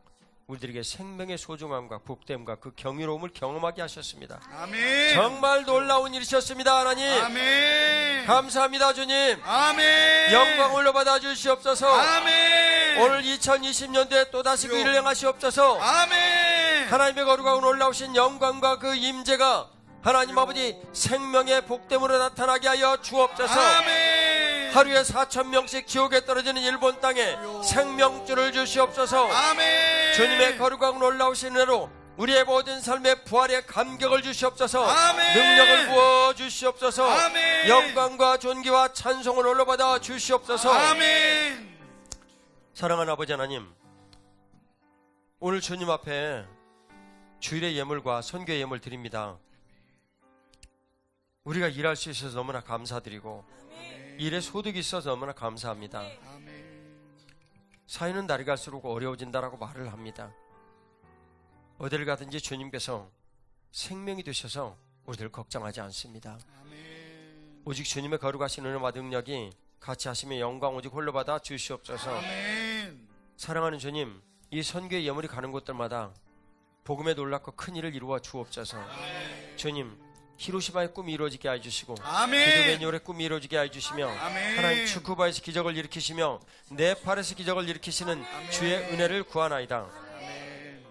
우리들에게 생명의 소중함과 복됨과 그 경이로움을 경험하게 하셨습니다. 아멘. 정말 놀라운 일이셨습니다. 하나님, 아멘. 감사합니다. 주님, 아멘. 영광 올려받아 주시옵소서. 아멘. 오늘 2020년도에 또다시 그 일을 행하시옵소서. 아멘. 하나님의 거룩하고 놀라우신 영광과 그 임재가 하나님 아버지 생명의 복됨으로 나타나게 하여 주옵소서. 아멘. 하루에 4,000명씩 지옥에 떨어지는 일본 땅에 생명줄을 주시옵소서. 아멘. 주님의 거룩하고 놀라우신 은혜로 우리의 모든 삶의 부활의 감격을 주시옵소서. 아멘. 능력을 부어 주시옵소서. 아멘. 영광과 존귀와 찬송을 올려받아 주시옵소서. 아멘. 사랑하는 아버지 하나님, 오늘 주님 앞에 주일의 예물과 선교의 예물 드립니다. 우리가 일할 수 있어서 너무나 감사드리고 일에 소득이 있어서 너무나 감사합니다. 사회는 날이 갈수록 어려워진다라고 말을 합니다. 어디를 가든지 주님께서 생명이 되셔서 우리들 걱정하지 않습니다. 오직 주님의 거룩하신 은혜와 능력이 같이 하시며 영광 오직 홀로 받아 주시옵소서. 아멘. 사랑하는 주님, 이 선교의 예물이 가는 곳들마다 복음의 놀랍고 큰 일을 이루어 주옵소서. 주님, 히로시마의 꿈이 이루어지게 해주시고 아멘. 기도메뉴의 꿈이 이루어지게 해주시며 아멘. 하나님 추쿠바에서 기적을 일으키시며 네팔에서 기적을 일으키시는 주의 은혜를 구하나이다. 아멘.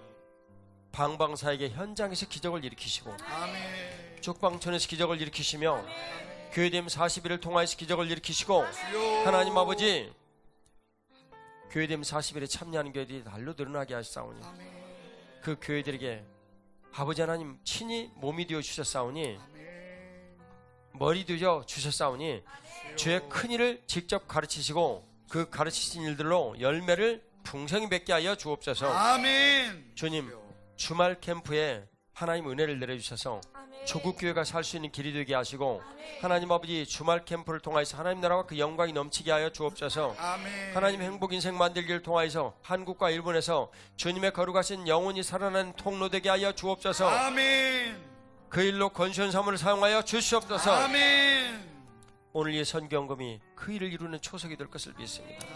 방방사에게 현장에서 기적을 일으키시고 아멘. 쪽방촌에서 기적을 일으키시며 교회됨 40일을 통하여서 기적을 일으키시고 주여. 하나님 아버지 교회됨 40일에 참여하는 교회들이 날로 늘어나게 하시사오니 그 교회들에게 아버지 하나님 친히 몸이 되어 주셨사오니 머리 되어 주셨사오니 주의 큰 일을 직접 가르치시고 그 가르치신 일들로 열매를 풍성히 맺게 하여 주옵소서. 아멘. 주님 주말 캠프에 하나님 은혜를 내려주셔서 조국 교회가 살 수 있는 길이 되게 하시고 하나님 아버지 주말 캠프를 통하여서 하나님 나라와 그 영광이 넘치게 하여 주옵소서. 아멘. 하나님 행복 인생 만들기를 통하여서 한국과 일본에서 주님의 거룩하신 영혼이 살아나는 통로 되게 하여 주옵소서. 아멘. 그 일로 권수현 사무를 사용하여 주시옵소서. 아멘. 오늘 이 선경금이 그 일을 이루는 초석이 될 것을 믿습니다.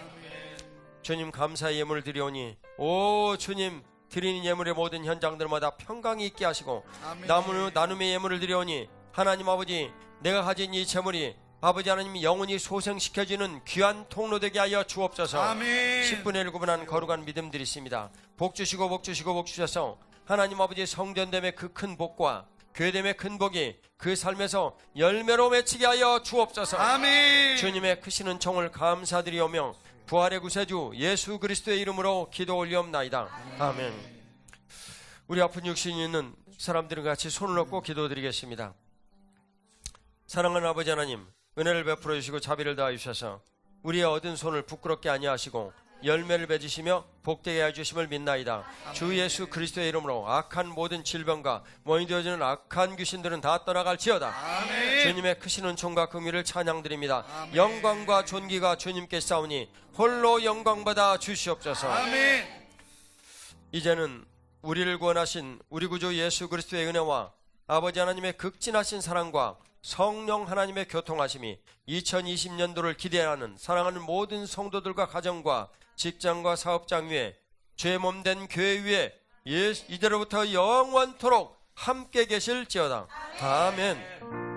주님 감사의 예물을 드리오니 오 주님 드리는 예물의 모든 현장들마다 평강이 있게 하시고 아멘. 나눔의 예물을 드리오니 하나님 아버지 내가 가진 이 재물이 아버지 하나님 영혼이 소생시켜지는 귀한 통로 되게 하여 주옵소서. 아멘. 10분의 1 구분한 거룩한 믿음 드리십니다. 복 주시고 복 주시고 복 주셔서 하나님 아버지 성전됨의 그 큰 복과 교회됨의 큰 복이 그 삶에서 열매로 맺히게 하여 주옵소서. 아멘. 주님의 크시는 총을 감사드리오며 부활의 구세주 예수 그리스도의 이름으로 기도 올리옵나이다. 아멘. 우리 아픈 육신이 있는 사람들과 같이 손을 얹고 기도드리겠습니다. 사랑하는 아버지 하나님 은혜를 베풀어 주시고 자비를 다해 주셔서 우리의 얻은 손을 부끄럽게 아니하시고 열매를 맺으시며 복되게 해주심을 믿나이다. 주 예수 그리스도의 이름으로 악한 모든 질병과 원인이 되어지는 악한 귀신들은 다 떠나갈지어다. 아멘. 주님의 크시는 총과 긍휼을 찬양드립니다. 아멘. 영광과 존귀가 주님께 싸우니 홀로 영광받아 주시옵소서. 아멘. 이제는 우리를 구원하신 우리 구주 예수 그리스도의 은혜와 아버지 하나님의 극진하신 사랑과 성령 하나님의 교통하심이 2020년도를 기대하는 사랑하는 모든 성도들과 가정과 직장과 사업장 위에 죄 몸된 교회 위에 이제로부터 영원토록 함께 계실지어다. 아멘.